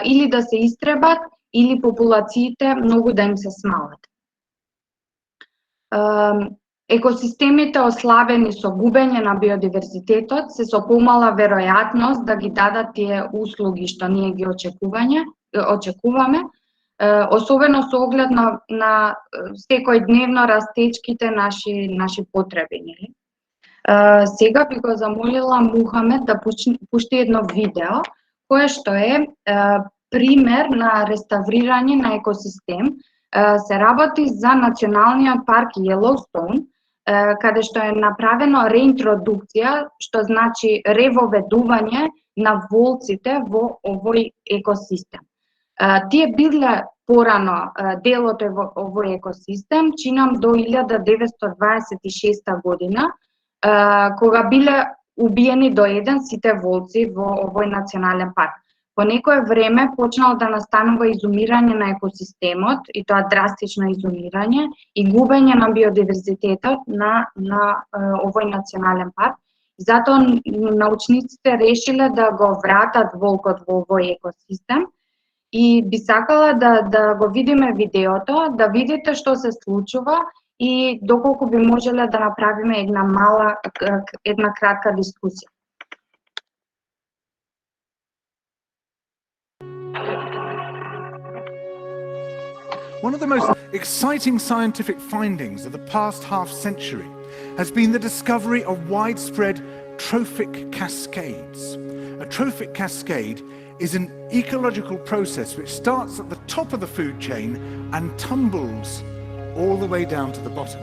или да се истребат, или популациите многу да им се смалат. Екосистемите ослабени со губење на биодиверзитетот се со помала веројатност да ги дадат тие услуги што ние ги очекуваме, особено со оглед на секојдневно растечките наши потреби. Сега би го замолила Мухамед да пушти едно видео кое што е пример на реставрирање на екосистем. Се работи за Националниот парк Йелоустоун, каде што е направено реинтродукција, што значи ревоведување на волците во овој екосистем. Тие биле порано дел од овој екосистем, чинам до 1926 година, кога биле убиени до еден сите волци во овој национален парк. По некое време почнало да настанува изумирање на екосистемот, и тоа драстично изумирање и губење на биодиверзитетот на овој национален парк. Затоа научниците решиле да го вратат волкот во овој екосистем и би сакала да го видиме видеото, да видите што се случува и доколку би можеле да направиме една кратка дискусија. One of the most exciting scientific findings of the past half century has been the discovery of widespread trophic cascades. A trophic cascade is an ecological process which starts at the top of the food chain and tumbles all the way down to the bottom.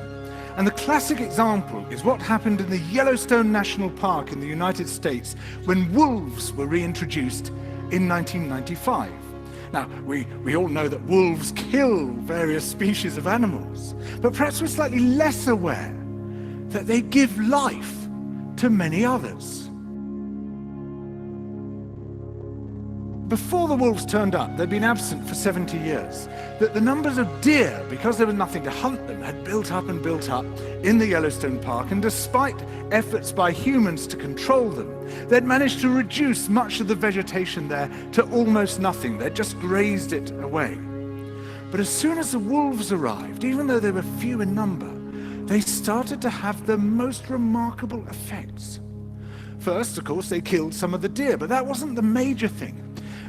And the classic example is what happened in the Yellowstone National Park in the United States when wolves were reintroduced in 1995. Now, we all know that wolves kill various species of animals, but perhaps we're slightly less aware that they give life to many others. Before the wolves turned up, they'd been absent for 70 years. That the numbers of deer, because there was nothing to hunt them, had built up in the Yellowstone Park, and despite efforts by humans to control them, they'd managed to reduce much of the vegetation there to almost nothing. They'd just grazed it away. But as soon as the wolves arrived, even though they were few in number, they started to have the most remarkable effects. First, of course, they killed some of the deer, but that wasn't the major thing.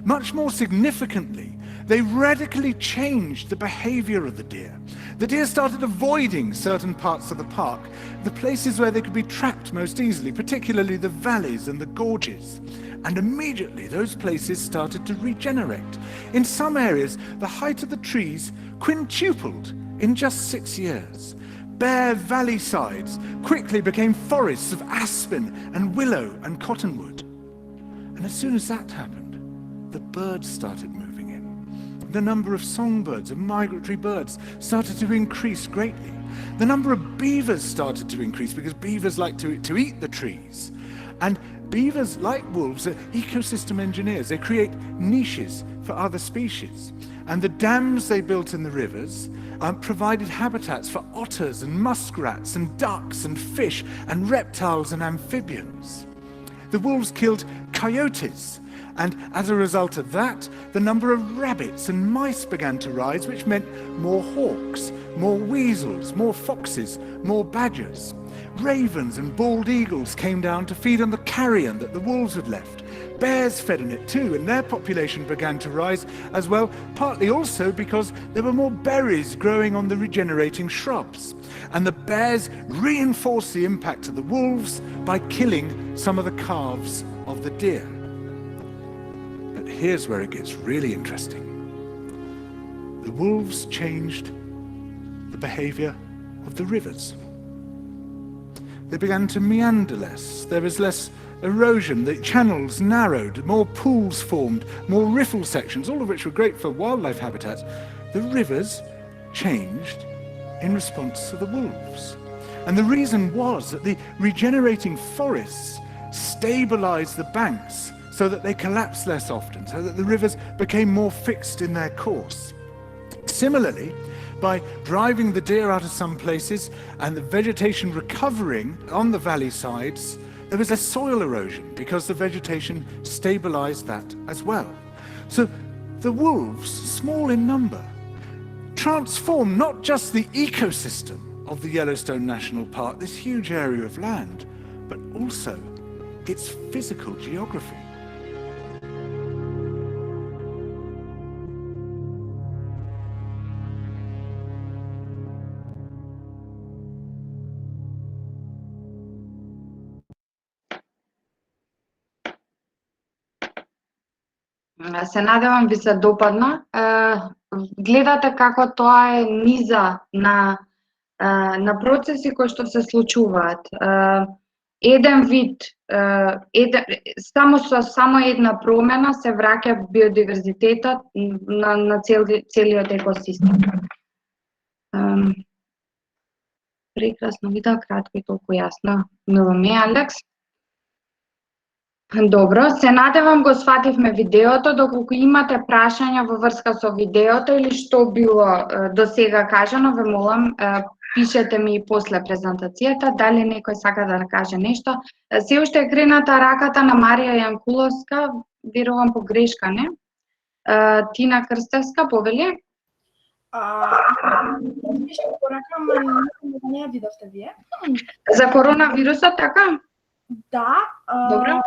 Much more significantly, they radically changed the behavior of the deer. The deer started avoiding certain parts of the park, the places where they could be trapped most easily, particularly the valleys and the gorges. And immediately those places started to regenerate. In some areas, the height of the trees quintupled in just 6 years. Bare valley sides quickly became forests of aspen and willow and cottonwood. And as soon as that happened, the birds started moving in. The number of songbirds and migratory birds started to increase greatly. The number of beavers started to increase because beavers like to eat the trees. And beavers, like wolves, are ecosystem engineers. They create niches for other species. And the dams they built in the rivers provided habitats for otters and muskrats and ducks and fish and reptiles and amphibians. The wolves killed coyotes, and as a result of that, the number of rabbits and mice began to rise, which meant more hawks, more weasels, more foxes, more badgers. Ravens and bald eagles came down to feed on the carrion that the wolves had left. Bears fed on it too, and their population began to rise as well, partly also because there were more berries growing on the regenerating shrubs. And the bears reinforced the impact of the wolves by killing some of the calves of the deer. But here's where it gets really interesting. The wolves changed the behavior of the rivers. They began to meander less. There was less erosion, the channels narrowed, more pools formed, more riffle sections, all of which were great for wildlife habitats. The rivers changed in response to the wolves. And the reason was that the regenerating forests stabilized the banks so that they collapsed less often, so that the rivers became more fixed in their course. Similarly, by driving the deer out of some places and the vegetation recovering on the valley sides, there was less soil erosion because the vegetation stabilized that as well. So the wolves, small in number, transform not just the ecosystem of the Yellowstone National Park, this huge area of land, but also its physical geography. Се надевам би се допадна. Гледате како тоа е низа на процеси кои што се случуваат. Еден вид, само една промена се враќа биодиверзитетот на целиот екосистем. Прекрасно видео, кратко и толку јасно. Мило ми, Алекс. Добро, се надевам го свативме видеото. Доколку имате прашања во врска со видеото или што било до сега кажано, ве молам, пишете ми после презентацијата, дали некој сака да каже нешто. Се уште е крената раката на Марија Јанкуловска, верувам по грешка, не? Тина Крстевска, повели? Не ја видовте вие. За коронавирусот, така? Да. Добро.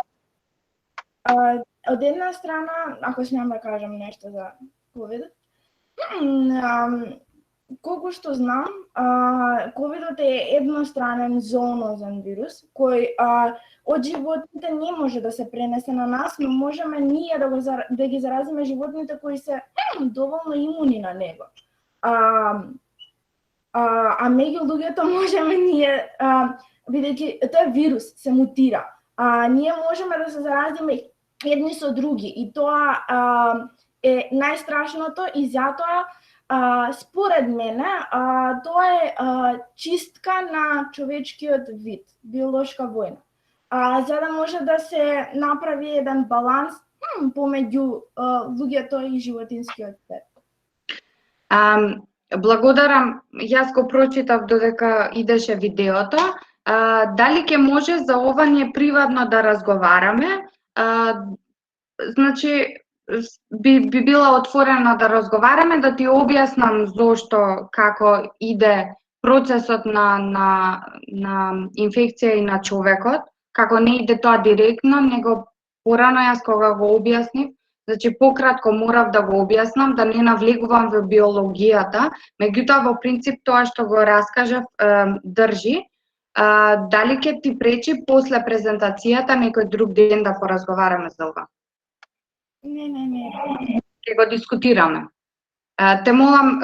Од една страна, ако смеам да кажам нешто за ковид, колку што знам, ковидот е едностранен зоонозен вирус, кој од животните не може да се пренесе на нас, но можеме ние да ги заразиме животните кои се доволно имуни на него. А меѓу луѓето можеме ние, бидејќи тој вирус се мутира, ние можеме да се заразиме едни со други и тоа е најстрашното и затоа според мене тоа е чистка на човечкиот вид, биолошка војна. За да може да се направи еден баланс помеѓу луѓето и животинскиот свет. Благодарам, јас го прочитав додека идеше видеото. Дали ќе може за ова ние приватно да разговараме? Значи, би била отворена да разговараме, да ти објаснам зошто, како иде процесот на инфекција и на човекот, како не иде тоа директно, него порано јас кога го објаснив, значи пократко морав да го објаснам, да не навлегувам во биологијата, меѓутоа во принцип тоа што го раскажав држи. Дали ќе ти пречи после презентацијата некој друг ден да поразговараме за ова? Не. Ќе го дискутираме. Те молам,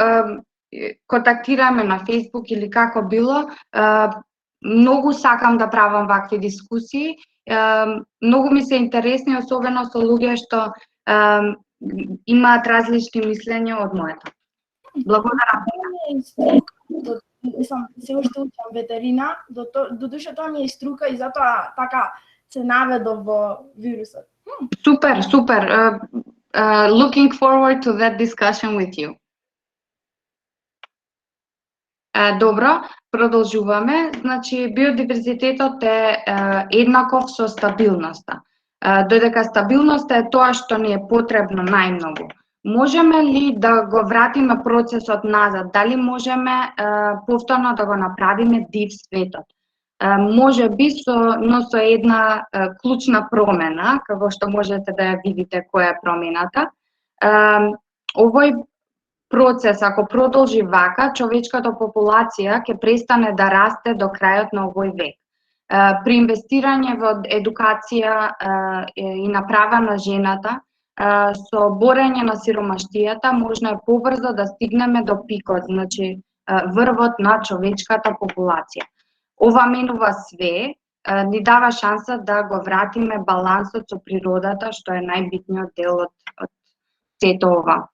контактираме на Facebook или како било. Многу сакам да правам вакви дискусии. Многу ми се интересни, особено со луѓе што имаат различни мислења од моето. Благодарам. Мислам, се уште учам ветерина, додуша тоа ми е струка и затоа така се наведов во вирусот. Супер. Looking forward to that discussion with you. Добро, продолжуваме. Значи, биодиверзитетот е еднаков со стабилноста. Додека стабилноста е тоа што ни е потребно најмногу. Можеме ли да го вратиме процесот назад? Дали можеме повторно да го направиме див светот? Може би, но со една клучна промена, како што можете да ја видите која е промената. Овој процес, ако продолжи вака, човечката популација ќе престане да расте до крајот на овој век. При инвестирање во едукација и направа на жената, со борење на сиромаштијата, можно е побрзо да стигнеме до пикот, значи врвот на човечката популација. Ова менува све, ни дава шанса да го вратиме балансот со природата, што е најбитниот дел од сето ова.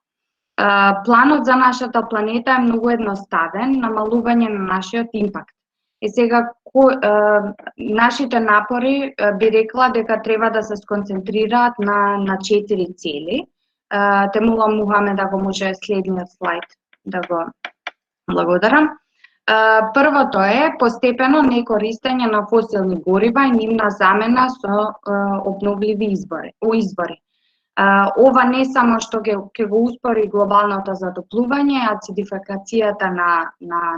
Планот за нашата планета е многу едноставен, намалување на нашиот импакт. И сега нашите напори би рекла дека треба да се сконцентрираат на 4 цели. Те молам Мухамед да го може следниот слайд да го благодарам. Првото е постепено некористење на фосилни горива и нивна замена со обновливи извори. Ова не само што ќе го успори глобалното затоплување, ацидификацијата на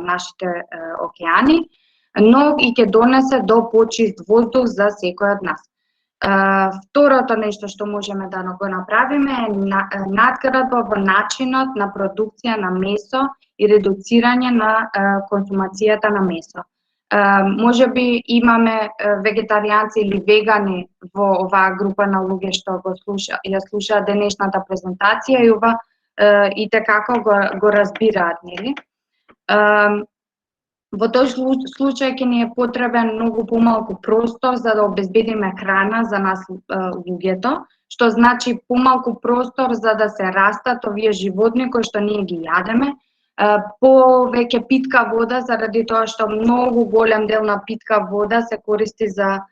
нашите океани, но и ќе донесе до почист воздух за секој од нас. Второто нешто што можеме да го направиме е надградба во начинот на продукција на месо и редуцирање на консумацијата на месо. Може би имаме вегетаријанци или вегани во оваа група на луѓе што ја слушаат денешната презентација и ова и како го разбираат, нели? Во тој случај ќе ни е потребен многу помалку простор за да обезбедиме храна за нас луѓето, што значи помалку простор за да се растат овие животни кои што ние ги јадеме, повеќе питка вода заради тоа што многу голем дел на питка вода се користи за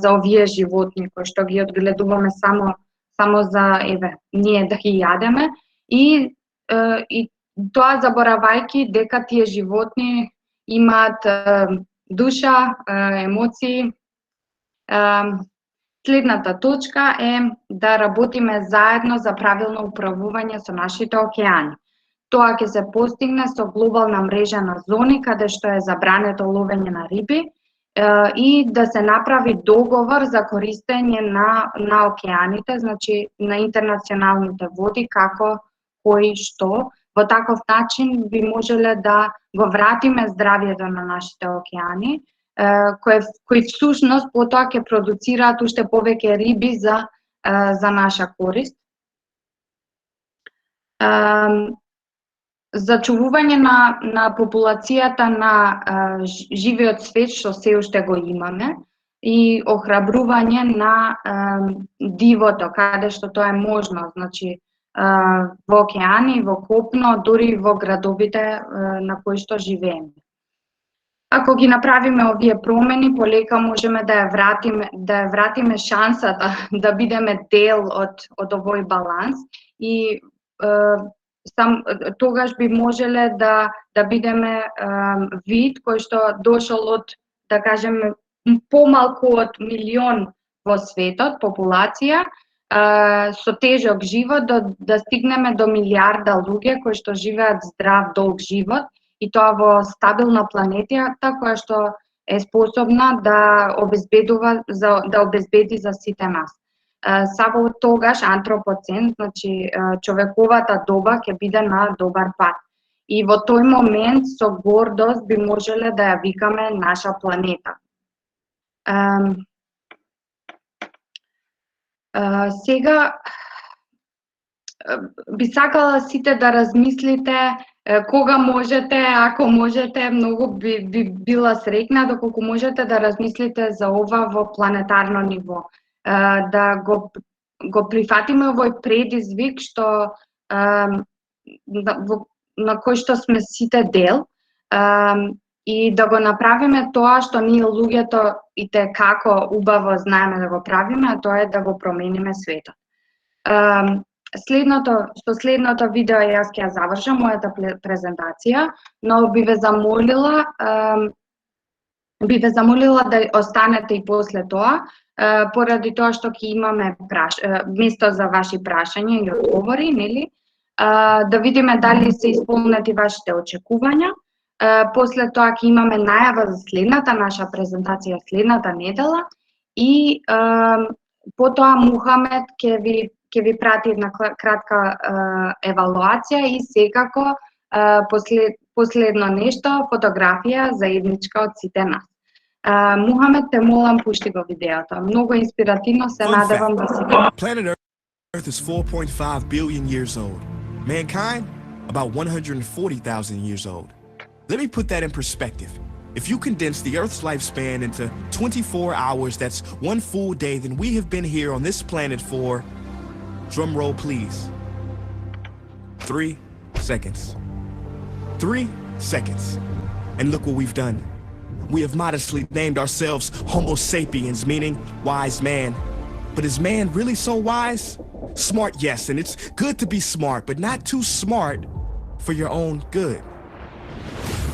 овие животни кои што ги одгледуваме само за ние да ги јадеме и тоа заборавајќи дека тие животни имаат душа, емоции. Следната точка е да работиме заедно за правилно управување со нашите океани. Тоа ќе се постигне со глобална мрежа на зони каде што е забрането ловење на риби и да се направи договор за користење на океаните, значи на интернационалните води, како, кој, што. Во таков начин би можеле да го вратиме здравјето на нашите океани, кои всушност потоа ќе продуцираат уште повеќе риби за наша корист. Зачувување на популацијата на живиот свет што се уште го имаме и охрабрување на дивото каде што тоа е можно, значи во океани, во копно, дури во градовите на кои што живееме. Ако ги направиме овие промени, полека можеме да ја вратиме шансата да бидеме дел од овој баланс и тогаш би можеле да бидеме вид кој што дошол од, да кажеме, помалку од милион во светот, популација, со тежок живот да стигнеме до милиарда луѓе кои што живеат здрав, долг живот и тоа во стабилна планетата која што е способна да обезбеди за сите нас. Само тогаш антропоцен, значи човековата доба ќе биде на добар пат. И во тој момент со гордост би можеле да ја викаме наша планета. Сега би сакала сите да размислите кога можете, ако можете, многу би била среќна доколку можете да размислите за ова во планетарно ниво. Да го прифатиме овој предизвик што на кој што сме сите дел и да го направиме тоа што ние луѓето и те како убаво знаеме да го правиме, а тоа е да го промениме светот. Следното видео јас ќе ја завршам мојата презентација, но би ве замолила да останете и после тоа, поради тоа што ќе имаме место за ваши прашања и одговори, нели? Да видиме дали се исполнети вашите очекувања. После тоа ќе имаме најава за следната наша презентација следната недела и потоа Мухамед ќе ви прати една кратка евалуација и секако последно нешто, фотографија заедничка од сите нас. Мухамед, те молам, пушти го видеото. Многу инспиративно, се надевам да си... Planet Earth is 4.5 billion years old. Mankind, about 140,000 years old. Let me put that in perspective. If you condense the Earth's lifespan into 24 hours, that's one full day, then we have been here on this planet for, drum roll please, 3 seconds. 3 seconds. And look what we've done. We have modestly named ourselves Homo sapiens, meaning wise man. But is man really so wise? Smart, yes, and it's good to be smart, but not too smart for your own good.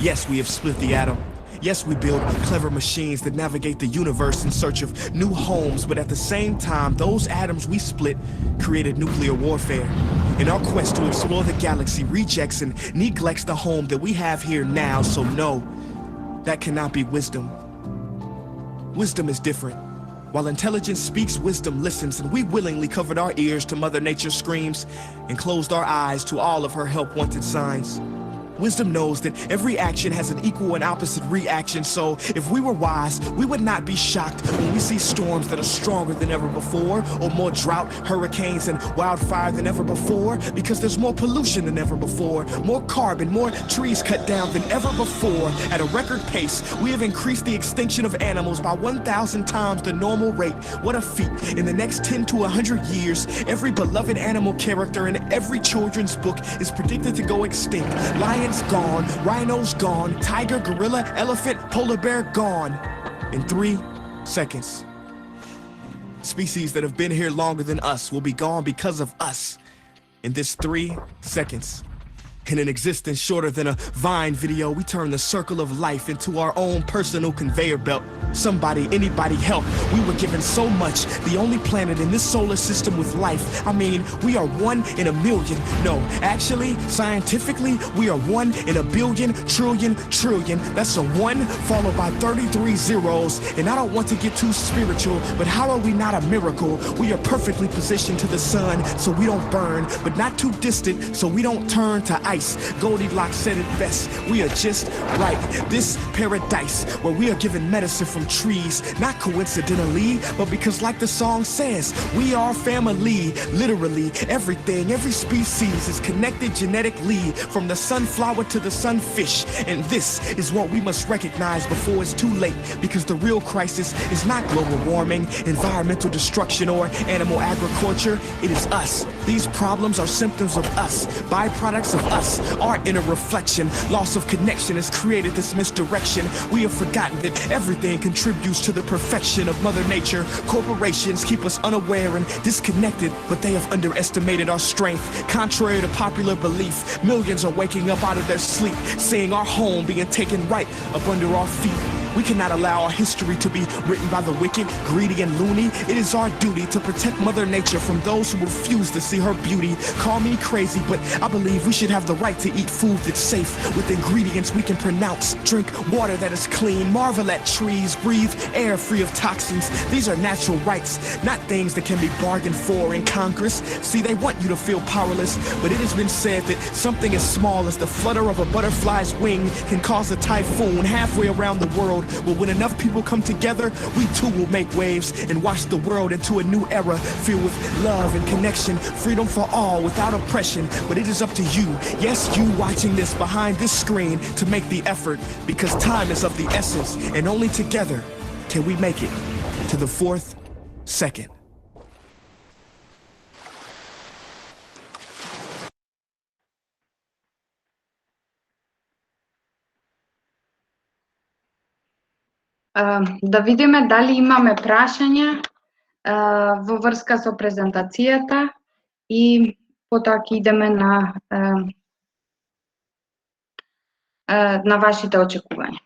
Yes, we have split the atom. Yes, we build clever machines that navigate the universe in search of new homes, but at the same time, those atoms we split created nuclear warfare. In our quest to explore the galaxy, rejects and neglects the home that we have here now, so no, that cannot be wisdom. Wisdom is different. While intelligence speaks, wisdom listens, and we willingly covered our ears to Mother Nature's screams and closed our eyes to all of her help-wanted signs. Wisdom knows that every action has an equal and opposite reaction, so if we were wise, we would not be shocked when we see storms that are stronger than ever before, or more drought, hurricanes, and wildfire than ever before, because there's more pollution than ever before, more carbon, more trees cut down than ever before. At a record pace, we have increased the extinction of animals by 1,000 times the normal rate. What a feat. In the next 10 to 100 years, every beloved animal character in every children's book is predicted to go extinct. Lions gone, rhinos gone, tiger, gorilla, elephant, polar bear gone. In 3 seconds. Species that have been here longer than us will be gone because of us. In this 3 seconds. In an existence shorter than a Vine video, we turn the circle of life into our own personal conveyor belt. Somebody, anybody help. We were given so much, the only planet in this solar system with life. I mean, we are 1 in a million. No, actually, scientifically, we are 1 in a billion, trillion. That's a 1 followed by 33 zeros. And I don't want to get too spiritual, but how are we not a miracle? We are perfectly positioned to the sun so we don't burn, but not too distant so we don't turn to ice. Goldilocks said it best. We are just right. This paradise where we are given medicine from trees, not coincidentally, but because like the song says, we are family. Literally, everything, every species is connected genetically, from the sunflower to the sunfish. And this is what we must recognize before it's too late, because the real crisis is not global warming, environmental destruction, or animal agriculture. It is us. These problems are symptoms of us, byproducts of us. Our inner reflection, loss of connection has created this misdirection. We have forgotten that everything contributes to the perfection of Mother Nature. Corporations keep us unaware and disconnected, but they have underestimated our strength. Contrary to popular belief, millions are waking up out of their sleep, seeing our home being taken right up under our feet. We cannot allow our history to be written by the wicked, greedy, and loony. It is our duty to protect Mother Nature from those who refuse to see her beauty. Call me crazy, but I believe we should have the right to eat food that's safe, with ingredients we can pronounce. Drink water that is clean, marvel at trees, breathe air free of toxins. These are natural rights, not things that can be bargained for in Congress. See, they want you to feel powerless, but it has been said that something as small as the flutter of a butterfly's wing can cause a typhoon halfway around the world. Well, when enough people come together, we too will make waves and wash the world into a new era filled with love and connection, freedom for all without oppression. But it is up to you, yes, you watching this behind this screen, to make the effort, because time is of the essence, and only together can we make it to the 4th second. Да видиме дали имаме прашања во врска со презентацијата и потоа ќе идеме на вашите очекувања.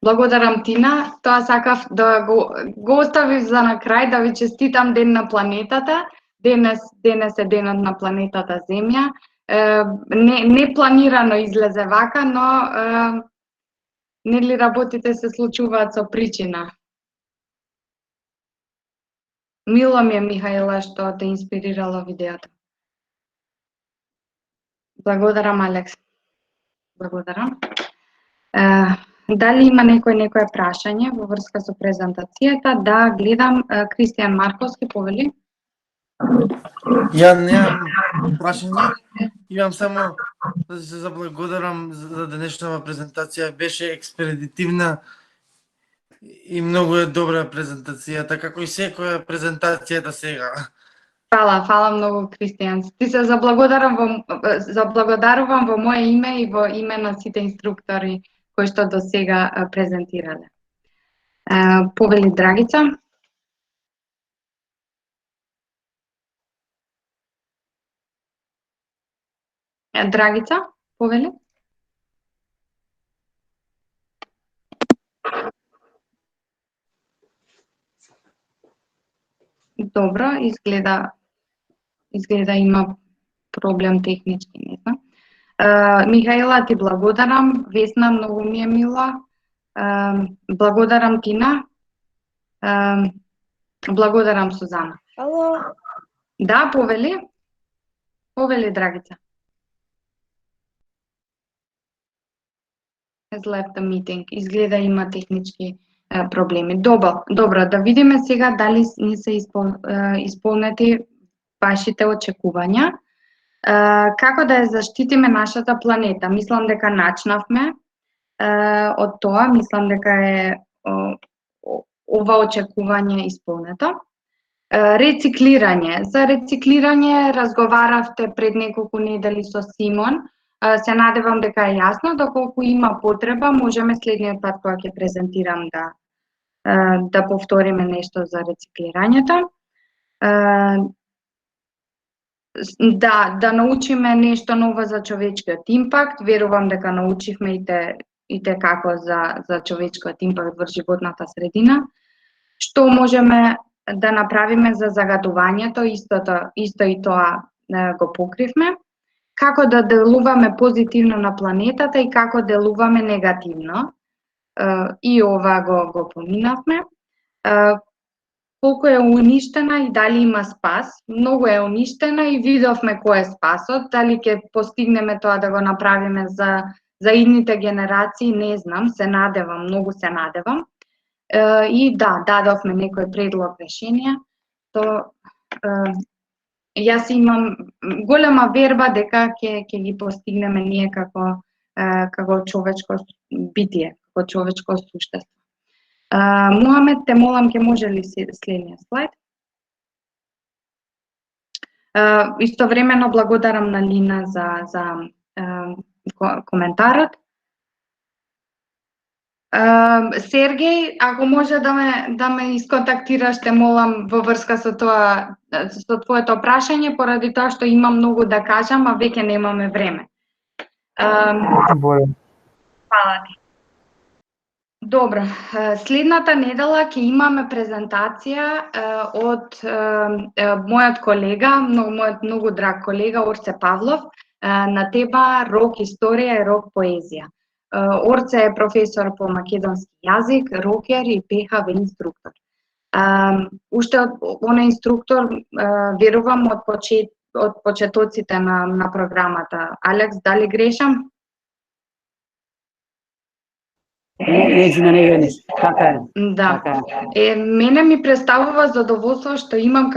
Благодарам, Тина. Тоа сакав да го оставив за на крај, да ви честитам Ден на планетата. Денес е денот на планетата Земја. Не планирано излезе вака, но нели работите се случуваат со причина. Мило ми е, Михаела, што те инспирирало видеото. Благодарам, Алекс. Благодарам. Дали има некој прашање во врска со презентацијата? Да, гледам. Кристијан Марковски, повели. Ја немам прашање, имам само да се заблагодарам за денешната презентација. Беше експедитивна и многу е добра презентацијата, како и секоја презентација до сега. Фала многу, Кристијан. Ти се заблагодарувам во моje име и во име на сите инструктори кои што до сега презентирале. Повели Драгица. Драгица, повели. Добро, изгледа има проблем технички, не знам. Михаела, ти благодарам. Весна, многу ми е мила. Благодарам Тина. Благодарам Сузана. Ало. Да, повели. Повели, Драгица. Has left the meeting. Изгледа има технички проблеми. Добро, да видиме сега дали не се исполнети вашите очекувања. Како да ја заштитиме нашата планета? Мислам дека начнавме од тоа, мислам дека е ова очекување исполнето. Рециклирање. За рециклирање разговаравте пред неколку недели со Симон. Се надевам дека е јасно, доколку има потреба, можеме следниот пат кога ќе презентирам да повториме нешто за рециклирањето. Да научиме нешто ново за човечкиот импакт. Верувам дека научивме и те како за човечкиот импакт во животната средина. Што можеме да направиме за загадувањето, исто и тоа го покривме. Како да делуваме позитивно на планетата и како делуваме негативно. И ова го поминавме. Колку е уништена и дали има спас. Многу е уништена и видовме кој е спасот. Дали ќе постигнеме тоа да го направиме за идните генерации, не знам, се надевам, многу се надевам. И да, дадовме некој предлог решенија. Јас имам голема верба дека ќе ги постигнеме ние како човечко битие, како човечко суштество. Мухамед, те молам, ќе може ли следниот слайд? Истовремено благодарам на Лина за коментарот. Сергеј, ако може да ме исконтактираш, те молам во врска со тоа, со твоето прашање, поради тоа што имам многу да кажам, а веќе немаме време. Фала ти. Добро, следната недела ќе имаме презентација од мојот колега, мојот многу драг колега Орце Павлов, на тема рок историја и рок поезија. Орце е професор по македонски јазик, рокер и ПХВ инструктор. Уште он е инструктор, верувам, од почетоците на програмата. Алекс, дали грешам? Нејзина не греш, така е. Да. Мене ми представува задоволство што имам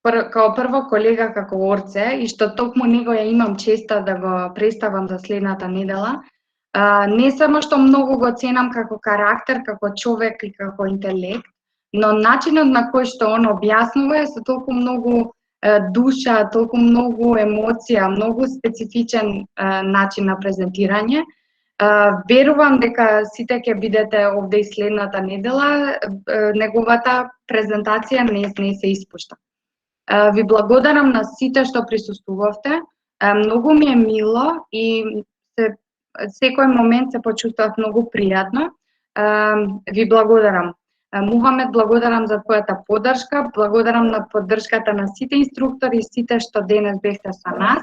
као прво колега како Орце и што токму него ја имам честа да го представам за следната недела. Не само што многу го ценам како карактер, како човек и како интелект, но начинот на кој што он објаснува е со толку многу душа, толку многу емоција, многу специфичен начин на презентирање. Верувам дека сите ќе бидете овде и следната недела, неговата презентација не се испушта. Ви благодарам на сите што присуствувавте. Многу ми е мило и секој момент се почувствував многу пријатно. Ви благодарам. Мухамед, благодарам за твојата поддршка, благодарам на поддршката на сите инструктори и сите што денес бевте со нас.